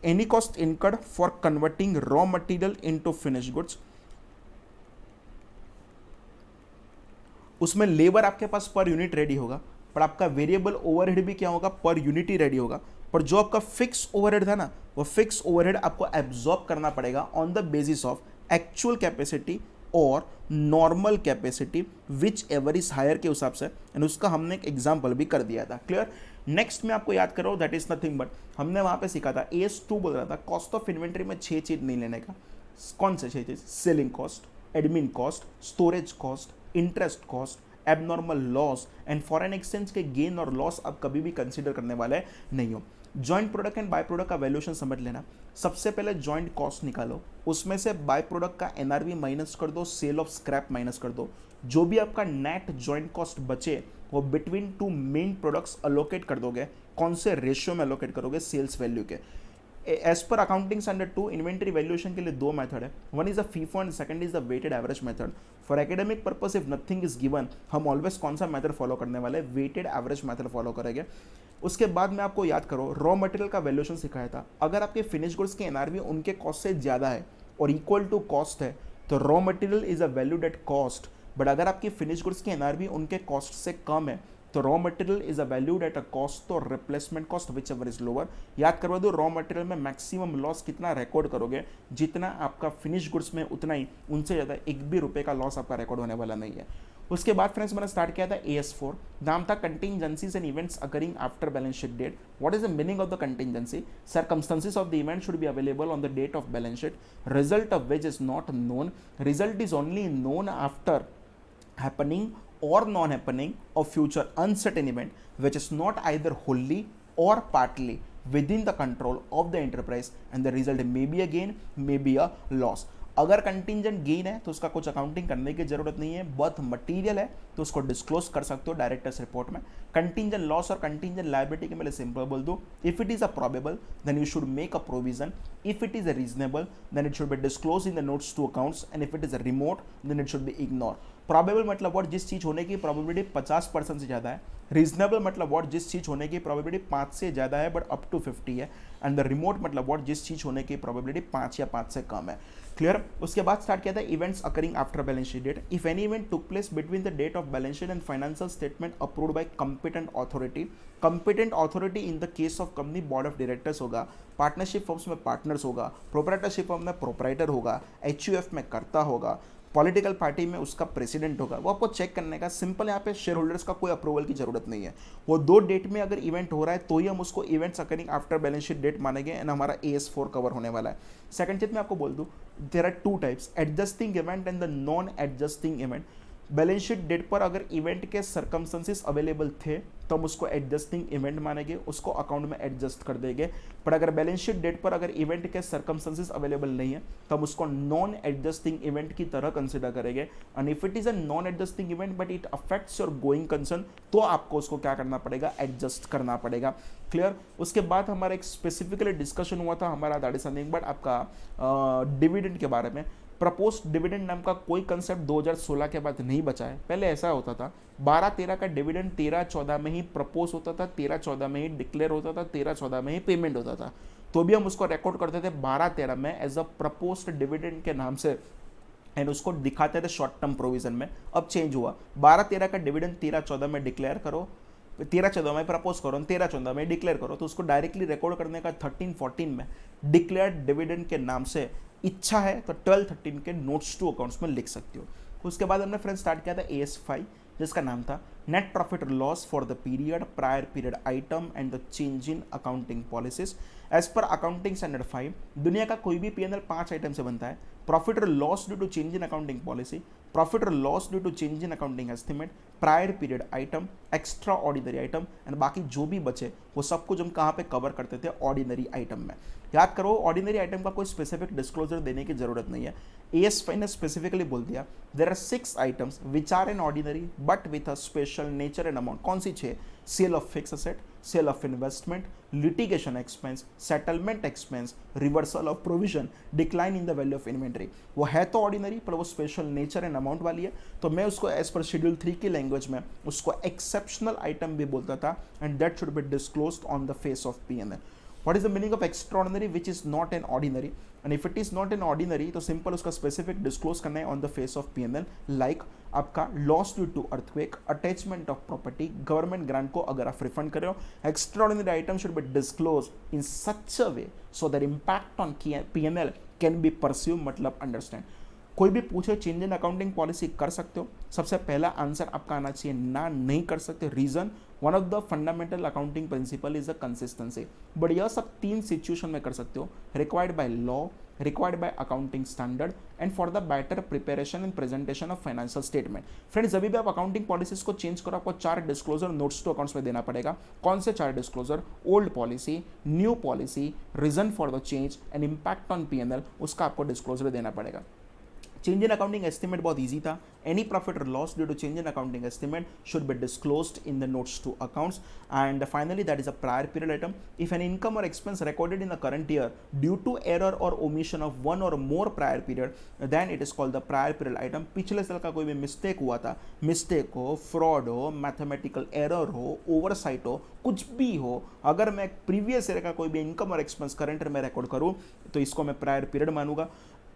any cost incurred for converting raw material into finished goods। उसमें लेबर आपके पास पर यूनिट रेडी होगा, पर आपका वेरिएबल ओवरहेड भी क्या होगा, पर यूनिट ही रेडी होगा। पर जो आपका फिक्स ओवरहेड था ना, वो फिक्स ओवरहेड आपको एब्जॉर्ब करना पड़ेगा on the basis of actual capacity or normal capacity whichever is higher के हिसाब से, एंड उसका हमने एक एग्जाम्पल भी कर दिया था। क्लियर। नेक्स्ट में आपको याद करो, दैट इज नथिंग बट हमने वहां पे सीखा था, AS2 बोल रहा था कॉस्ट ऑफ इन्वेंट्री में 6 चीज नहीं लेने का। कौन से 6 चीज? Selling cost, admin cost, storage cost, interest cost, abnormal loss and foreign exchange के गेन और लॉस आप कभी भी कंसीडर करने वाले नहीं हो। Joint product and by product का वैल्यूएशन समझ लेना। सबसे पहले जॉइंट कॉस्ट निकालो, उसमें से बाय प्रोडक्ट का NRV माइनस कर दो, सेल ऑफ स्क्रैप माइनस कर दो। जो भी आपका नेट जॉइंट कॉस्ट बचे वो between two main products allocate कर दोगे। कौन से रेशियो में अलोकेट करोगे? सेल्स वैल्यू के। As per accounting standard 2 inventory valuation के लिए 2 मेथड है, one is the FIFO and second is the weighted average method. For academic purpose if nothing is given, हम ऑलवेज कौन सा मेथड फॉलो करने वाले? वेटेड एवरेज मेथड फॉलो करेंगे। उसके बाद में आपको याद करो, रॉ मटेरियल का वैल्यूएशन सिखाया था। अगर आपके फिनिश गुड्स के NRV उनके कॉस्ट से ज़्यादा है और इक्वल टू कॉस्ट है तो raw material is a valued at cost. But अगर आपकी फिनिश गुड्स के NRV उनके कॉस्ट से कम है तो raw material is a valued at a cost, तो replacement cost whichever is lower. याद करवा दो, रॉ मटेरियल में मैक्सिमम लॉस कितना रिकॉर्ड करोगे, जितना आपका फिनिश गुड्स में उतना ही, उनसे ज़्यादा एक भी रुपए का लॉस आपका रिकॉर्ड होने वाला नहीं है। उसके बाद फ्रेंड्स मैंने स्टार्ट किया था AS4, नाम था contingencies and events occurring after balance sheet date. What is the meaning of the contingency? Circumstances of the event should be available on the date of balance sheet, result of which is not known, result is only known after happening or non-happening of future uncertain event which is not either wholly or partly within the control of the enterprise, and the result may be a gain, may be a loss। अगर contingent gain है तो उसका कुछ accounting करने की जरूरत नहीं है, बर्थ मटेरियल है तो उसको डिस्क्लोज कर सकते हो डायरेक्टर्स रिपोर्ट में। कंटिंजेंट लॉस और कंटिंजेंट लायबिलिटी के मैं सिंपल बोल दूं, if it is a probable then you should make a provision, if it is a reasonable then it should be disclose in the notes to accounts, and if it is a remote then it should be ignore. Probable मतलब what, जिस चीज होने की probability 50% से ज़्यादा है। Reasonable मतलब what, जिस चीज होने की प्रोबेबिलिटी 5 से ज़्यादा है बट अप टू 50 है। एंड द रिमोट मतलब व्हाट, जिस चीज होने की प्रोबेबिलिटी 5 या 5 से कम है। क्लियर। उसके बाद स्टार्ट किया था events occurring after balance sheet date. If any event took place between the date of balance sheet and financial statement approved by competent authority. Competent authority in the case of company board of directors होगा, partnership firms में partners होगा, proprietorship firm में proprietor होगा, HUF में कर्ता होगा, political party में उसका प्रेसिडेंट होगा। वो आपको चेक करने का सिंपल, यहाँ पे शेयर होल्डर्स का कोई अप्रूवल की जरूरत नहीं है। वो 2 डेट में अगर इवेंट हो रहा है तो ही हम उसको events occurring after balance sheet date मानेंगे, एंड हमारा AS4 कवर होने वाला है। सेकंड चीज मैं आपको बोल दूं, there are 2 types, adjusting event and the non adjusting event. Balance sheet date पर अगर इवेंट के सर्कमस्टेंसेस अवेलेबल थे तो हम उसको एडजस्टिंग इवेंट मानेंगे, उसको अकाउंट में एडजस्ट कर देंगे। पर अगर बैलेंस शीट डेट पर अगर इवेंट के सर्कमस्टेंसेस अवेलेबल नहीं है तो हम उसको नॉन एडजस्टिंग इवेंट की तरह कंसिडर करेंगे। And if it is a non adjusting event but it affects your going concern, तो आपको उसको क्या करना पड़ेगा? एडजस्ट करना पड़ेगा। क्लियर। उसके बाद हमारा एक स्पेसिफिकली डिस्कशन हुआ था हमारा, दैट इज समथिंग बट आपका डिविडेंड के बारे में। प्रपोज डिविडेंड नाम का कोई कंसेप्ट 2016 के बाद नहीं बचा है। पहले ऐसा होता था 12-13 का डिविडेंड 13-14 में ही प्रपोज होता था, 13-14 में ही डिक्लेयर होता था, 13-14 में ही पेमेंट होता था। तो भी हम उसको रिकॉर्ड करते थे 12-13 में एज अ प्रपोज्ड डिविडेंड के नाम से, एंड उसको दिखाते थे शॉर्ट टर्म प्रोविजन में। अब चेंज हुआ, 12-13 का डिविडेंड 13-14 में डिक्लेयर करो, 13-14 में प्रपोज करो, 13-14 में डिक्लेयर करो, तो उसको डायरेक्टली रिकॉर्ड करने का 13-14 में डिक्लेयर्ड डिविडेंड के नाम से, इच्छा है तो 12-13 के नोट्स टू अकाउंट्स में लिख सकते हो। उसके बाद हमने फ्रेंड्स स्टार्ट किया था AS5, जिसका नाम था net profit loss for the period, prior period item and the change in accounting policies. As per accounting standard 5 दुनिया का कोई भी P&L 5 आइटम से बनता है। प्रॉफिट और loss due to change in accounting policy, profit और loss due to change in accounting estimate, prior period item, extraordinary item, and बाकी जो भी बचे वो सब कुछ हम कहाँ पे कवर करते थे? ऑर्डिनरी आइटम में। याद करो, ऑर्डिनरी आइटम का कोई स्पेसिफिक डिस्क्लोजर देने की जरूरत नहीं है। AS5 ने स्पेसिफिकली बोल दिया there are 6 items which are in ordinary but with a special nature and amount. कौन सी 6? Sale of fix asset, sale of investment, litigation expense, settlement expense, reversal of provision, decline in the value of inventory. वो है तो ordinary पर वो special nature and amount वाली है, तो मैं उसको एज पर शेड्यूल 3 की लैंग्वेज में उसको एक्सेप्शनल आइटम भी बोलता था, and that should be disclosed on the face of P&L। What is the meaning of extraordinary, which is not an ordinary, and if it is not an ordinary तो simple उसका specific disclose करना है on the face of PNL, like आपका loss due to earthquake, attachment of property, government grant को अगर आप refund कर रहे हो, extraordinary item should be disclose in such a way so that impact on PNL can be pursue, मतलब understand. कोई भी पूछे चेंज इन अकाउंटिंग पॉलिसी कर सकते हो, सबसे पहला आंसर आपका आना चाहिए ना, नहीं कर सकते। Reason, one of the fundamental accounting principle is the consistency, but यह सब 3 सिचुएशन में कर सकते हो, required by law, required by accounting standard and for the better preparation and presentation of financial statement. Friends, जब भी आप अकाउंटिंग पॉलिसीज को चेंज करो, आपको 4 डिस्क्लोजर नोट्स टू अकाउंट्स में देना पड़ेगा। कौन से 4 disclosure? Old policy, new policy, reason for the change and impact on PNL, उसका आपको डिस्क्लोजर देना पड़ेगा। चेंज इन अकाउंटिंग एस्टिमेट बहुत इजी था, एनी प्रॉफिट और loss due to change in accounting estimate should be disclosed in the notes to accounts, and finally that is a prior period item. If an income और expense recorded in the current year due to error और omission of one और more prior period, then it is called the prior period item. पिछले साल का कोई भी mistake हुआ था, मिस्टेक हो, फ्रॉड हो, मैथमेटिकल एरर हो, ओवरसाइट हो, कुछ भी हो, अगर मैं प्रीवियस ईयर का कोई भी इनकम और एक्सपेंस करंट ईयर में रिकॉर्ड करूँ तो इसको मैं प्रायर पीरियड मानूंगा।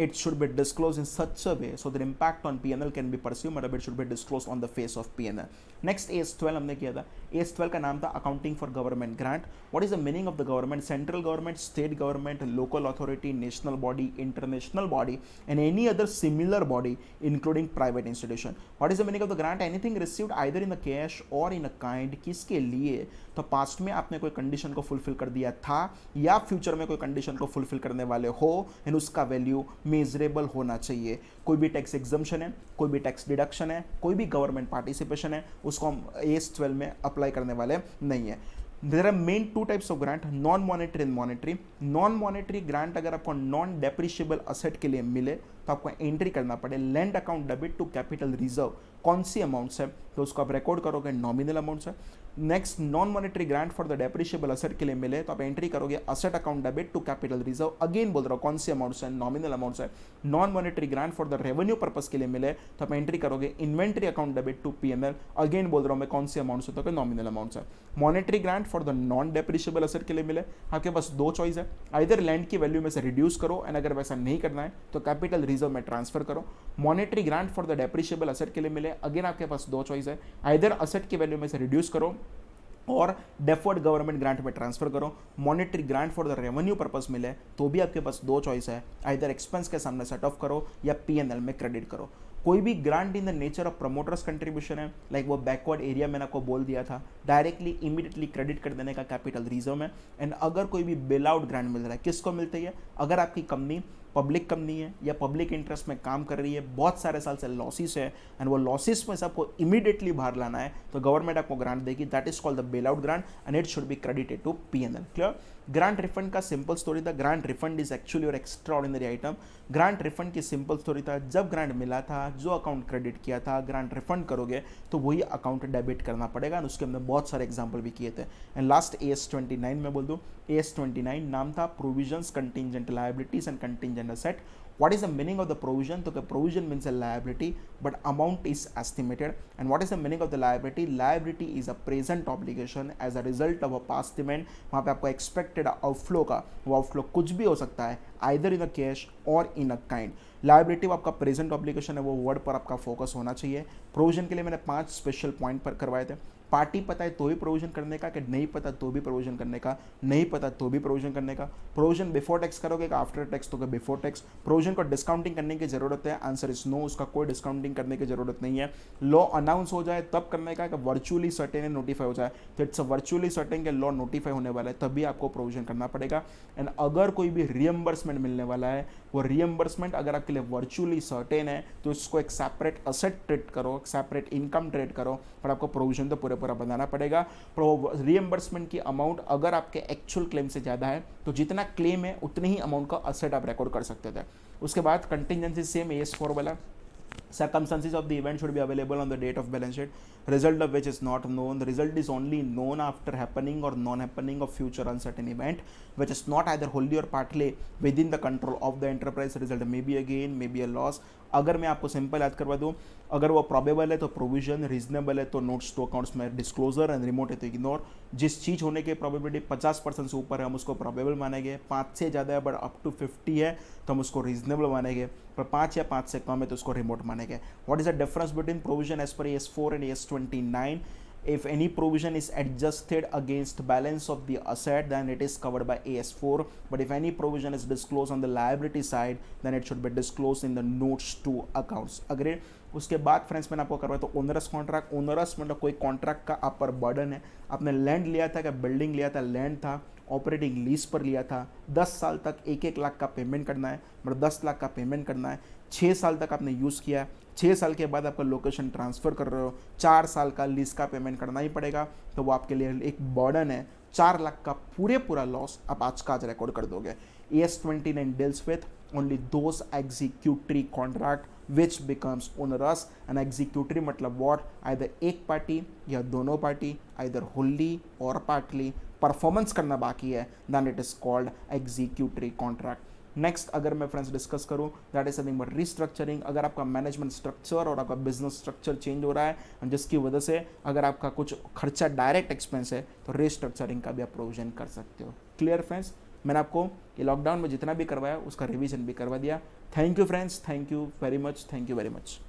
It should be disclosed in such a way so that impact on P&L can be pursued, मतलब it should be disclosed on the face of P&L. Next AS12 हमने किया था, AS12 का नाम था accounting for government grant. What is the meaning of the government? Central government, state government, local authority, national body, international body and any other similar body including private institution. What is the meaning of the grant? Anything received either in the cash और इन a kind. किसके लिए? तो past में आपने कोई condition को fulfil कर दिया था या फ्यूचर में कोई कंडीशन को फुलफिल करने वाले हो, एंड उसका वैल्यू मेजरेबल होना चाहिए। कोई भी टैक्स एग्जम्पशन है, कोई भी टैक्स डिडक्शन है, कोई भी गवर्नमेंट पार्टिसिपेशन है, उसको हम AS12 में अप्लाई करने वाले नहीं है। There are main 2 types of grant, non monetary and monetary. Non monetary grant अगर आपको नॉन डेप्रिशिएबल असेट के लिए मिले तो आपको एंट्री करना पड़े land account debit to capital reserve. कौन सी अमाउंट्स है तो उसको आप रिकॉर्ड करोगे, नॉमिनल अमाउंट्स है। Next, non monetary grant for the depreciable asset के लिए मिले तो आप एंट्री करोगे asset account debit to capital reserve. Again बोल रहा हूँ कौन सी अमाउंट्स है, नॉमिनल अमाउंट्स है। Non monetary grant for the revenue purpose के लिए मिले तो आप एंट्री करोगे inventory account debit to PNL. Again बोल रहा हूँ मैं कौन सी अमाउंट्स है तो नॉमिनल अमाउंट्स है। Monetary grant for the non depreciable asset के लिए मिले, आपके पास 2 चॉइस है, आइदर लैंड की वैल्यू में से रिड्यूस करो, एंड अगर वैसा नहीं करना है तो कैपिटल रिजर्व में ट्रांसफर करो। Monetary grant for the depreciable asset के लिए मिले, अगेन आपके पास 2 चॉइस है, आइदर असेट की वैल्यू में से रिड्यूस करो और डेफर्ड गवर्नमेंट ग्रांट में ट्रांसफर करो। Monetary grant for the revenue purpose मिले तो भी आपके पास 2 चॉइस है, आइदर एक्सपेंस के सामने सेट ऑफ करो या पीएनएल में क्रेडिट करो। कोई भी grant in the nature of promoters contribution है, लाइक वो बैकवर्ड एरिया मैंने आपको बोल दिया था, डायरेक्टली इमीडिएटली क्रेडिट कर देने का कैपिटल रिजर्व में। एंड अगर कोई भी बेल आउट ग्रांट मिल रहा है, किसको मिलती है? अगर आपकी कंपनी पब्लिक कंपनी है या पब्लिक इंटरेस्ट में काम कर रही है, बहुत सारे साल से लॉसेस है, एंड वो लॉसेस में से आपको इमीडिएटली बाहर लाना है तो गवर्नमेंट आपको ग्रांट देगी, that is called the bail out grant and it should be credited to PNL. Clear? Grant refund का सिंपल स्टोरी था, ग्रांट रिफंड इज एक्चुअली और extraordinary item. Grant refund की सिंपल स्टोरी था, जब grant मिला था, जो account credit किया था, ग्रांट रिफंड करोगे तो वही अकाउंट डेबिट करना पड़ेगा, और उसके हमने बहुत सारे एग्जाम्पल भी किए थे। एंड लास्ट AS29 में बोल दूँ, AS29 नाम था provisions contingent liabilities and contingent asset. What is the meaning of the provision? तो provision means a liability, but amount is estimated. And what is the meaning of the liability? Liability is a present obligation as a result of a past event. वहाँ पे आपको expected outflow का, वो outflow कुछ भी हो सकता है, either in a cash or in a kind. Liability वो आपका प्रेजेंट ऑब्लिगेशन है, वो वर्ड पर आपका फोकस होना चाहिए। प्रोविजन के लिए मैंने 5 स्पेशल पॉइंट पर करवाए थे। पार्टी पता है तो भी प्रोविजन करने का, कि नहीं पता तो भी प्रोविजन करने का, नहीं पता तो भी प्रोविजन करने का। प्रोविजन बिफोर टैक्स करोगे कि आफ्टर टैक्स? तो बिफोर टैक्स। प्रोविजन को डिस्काउंटिंग करने की जरूरत है? आंसर इज नो, उसका कोई डिस्काउंटिंग करने की जरूरत नहीं है। लॉ अनाउंस हो जाए तब करने का, कि वर्चुअली सर्टेन एंड नोटिफाई हो जाए तो इट्स वर्चुअली सर्टेन के लॉ नोटिफाई होने वाला है तभी आपको प्रोविजन करना पड़ेगा। एंड अगर कोई भी रियम्बर्समेंट मिलने वाला है, वो रियम्बर्समेंट अगर आपके लिए वर्चुअली सर्टेन है तो इसको एक सेपरेट असेट ट्रीट करो, एक सेपरेट इनकम ट्रीट करो, पर आपको प्रोविजन तो पूरा बनाना पड़ेगा। रियम्बर्समेंट की अमाउंट अगर आपके एक्चुअल क्लेम से ज़्यादा है तो जितना क्लेम है उतनी ही अमाउंट का असेट आप रिकॉर्ड कर सकते थे। उसके बाद कंटिजेंसी सेम AS4 वाला, Circumstances of the event should be available on the date of balance sheet, result of which is not known. The result is only known after happening or non-happening of future uncertain event, which is not either wholly or partly within the control of the enterprise. Result may be a gain, may be a loss. अगर मैं आपको simple याद करवा दूं, अगर वो probable है तो प्रोविजन, रीजनेबल है तो नोट्स टू अकाउंट्स में डिस्क्लोजर, एंड रिमोट है तो इग्नोर. जिस चीज़ होने की प्रोबेबिलिटी 50% से ऊपर है हम उसको प्रॉबेबल मानेंगे, 5 से ज़्यादा है बट अप टू 50 है तो हम उसको रीजनेबल मानेंगे, पर 5 या 5 से कम है तो उसको रिमोट मानेंगे. What is the difference between provision as per AS4 and AS29? If any provision is adjusted against balance of the asset, then it is covered by AS4. But if any provision is disclosed on the liability side, then it should be disclosed in the notes to accounts. Agreed? उसके बाद friends मैंने आपको करवाया तो onerous contract. Onerous मतलब कोई contract का आप पर बर्डन है. आपने लैंड लिया था, क्या बिल्डिंग लिया था, लैंड था, ऑपरेटिंग लीज पर लिया था, 10 साल तक 1-1 लाख का पेमेंट करना है, मतलब 10 लाख का पेमेंट करना है. 6 साल तक आपने यूज़ किया, 6 साल के बाद आपका लोकेशन ट्रांसफ़र कर रहे हो, 4 साल का लीज का पेमेंट करना ही पड़ेगा, तो वो आपके लिए एक बर्डन है. 4 लाख का पूरा लॉस आप आज का आज रिकॉर्ड कर दोगे. AS29 deals with only those executory contract which becomes onerous. And executory मतलब वॉट, आइदर एक पार्टी या दोनों पार्टी, आइदर होली और पार्टली परफॉर्मेंस करना बाकी है, then it is called executory contract. Next अगर मैं फ्रेंड्स डिस्कस करूं, that is something but restructuring. अगर आपका मैनेजमेंट स्ट्रक्चर और आपका बिजनेस स्ट्रक्चर चेंज हो रहा है जिसकी वजह से अगर आपका कुछ खर्चा डायरेक्ट एक्सपेंस है तो रीस्ट्रक्चरिंग का भी आप प्रोविजन कर सकते हो. Clear friends? मैंने आपको ये लॉकडाउन में जितना भी करवाया उसका रिवीजन भी करवा दिया. Thank you friends, thank you very much, thank you very much.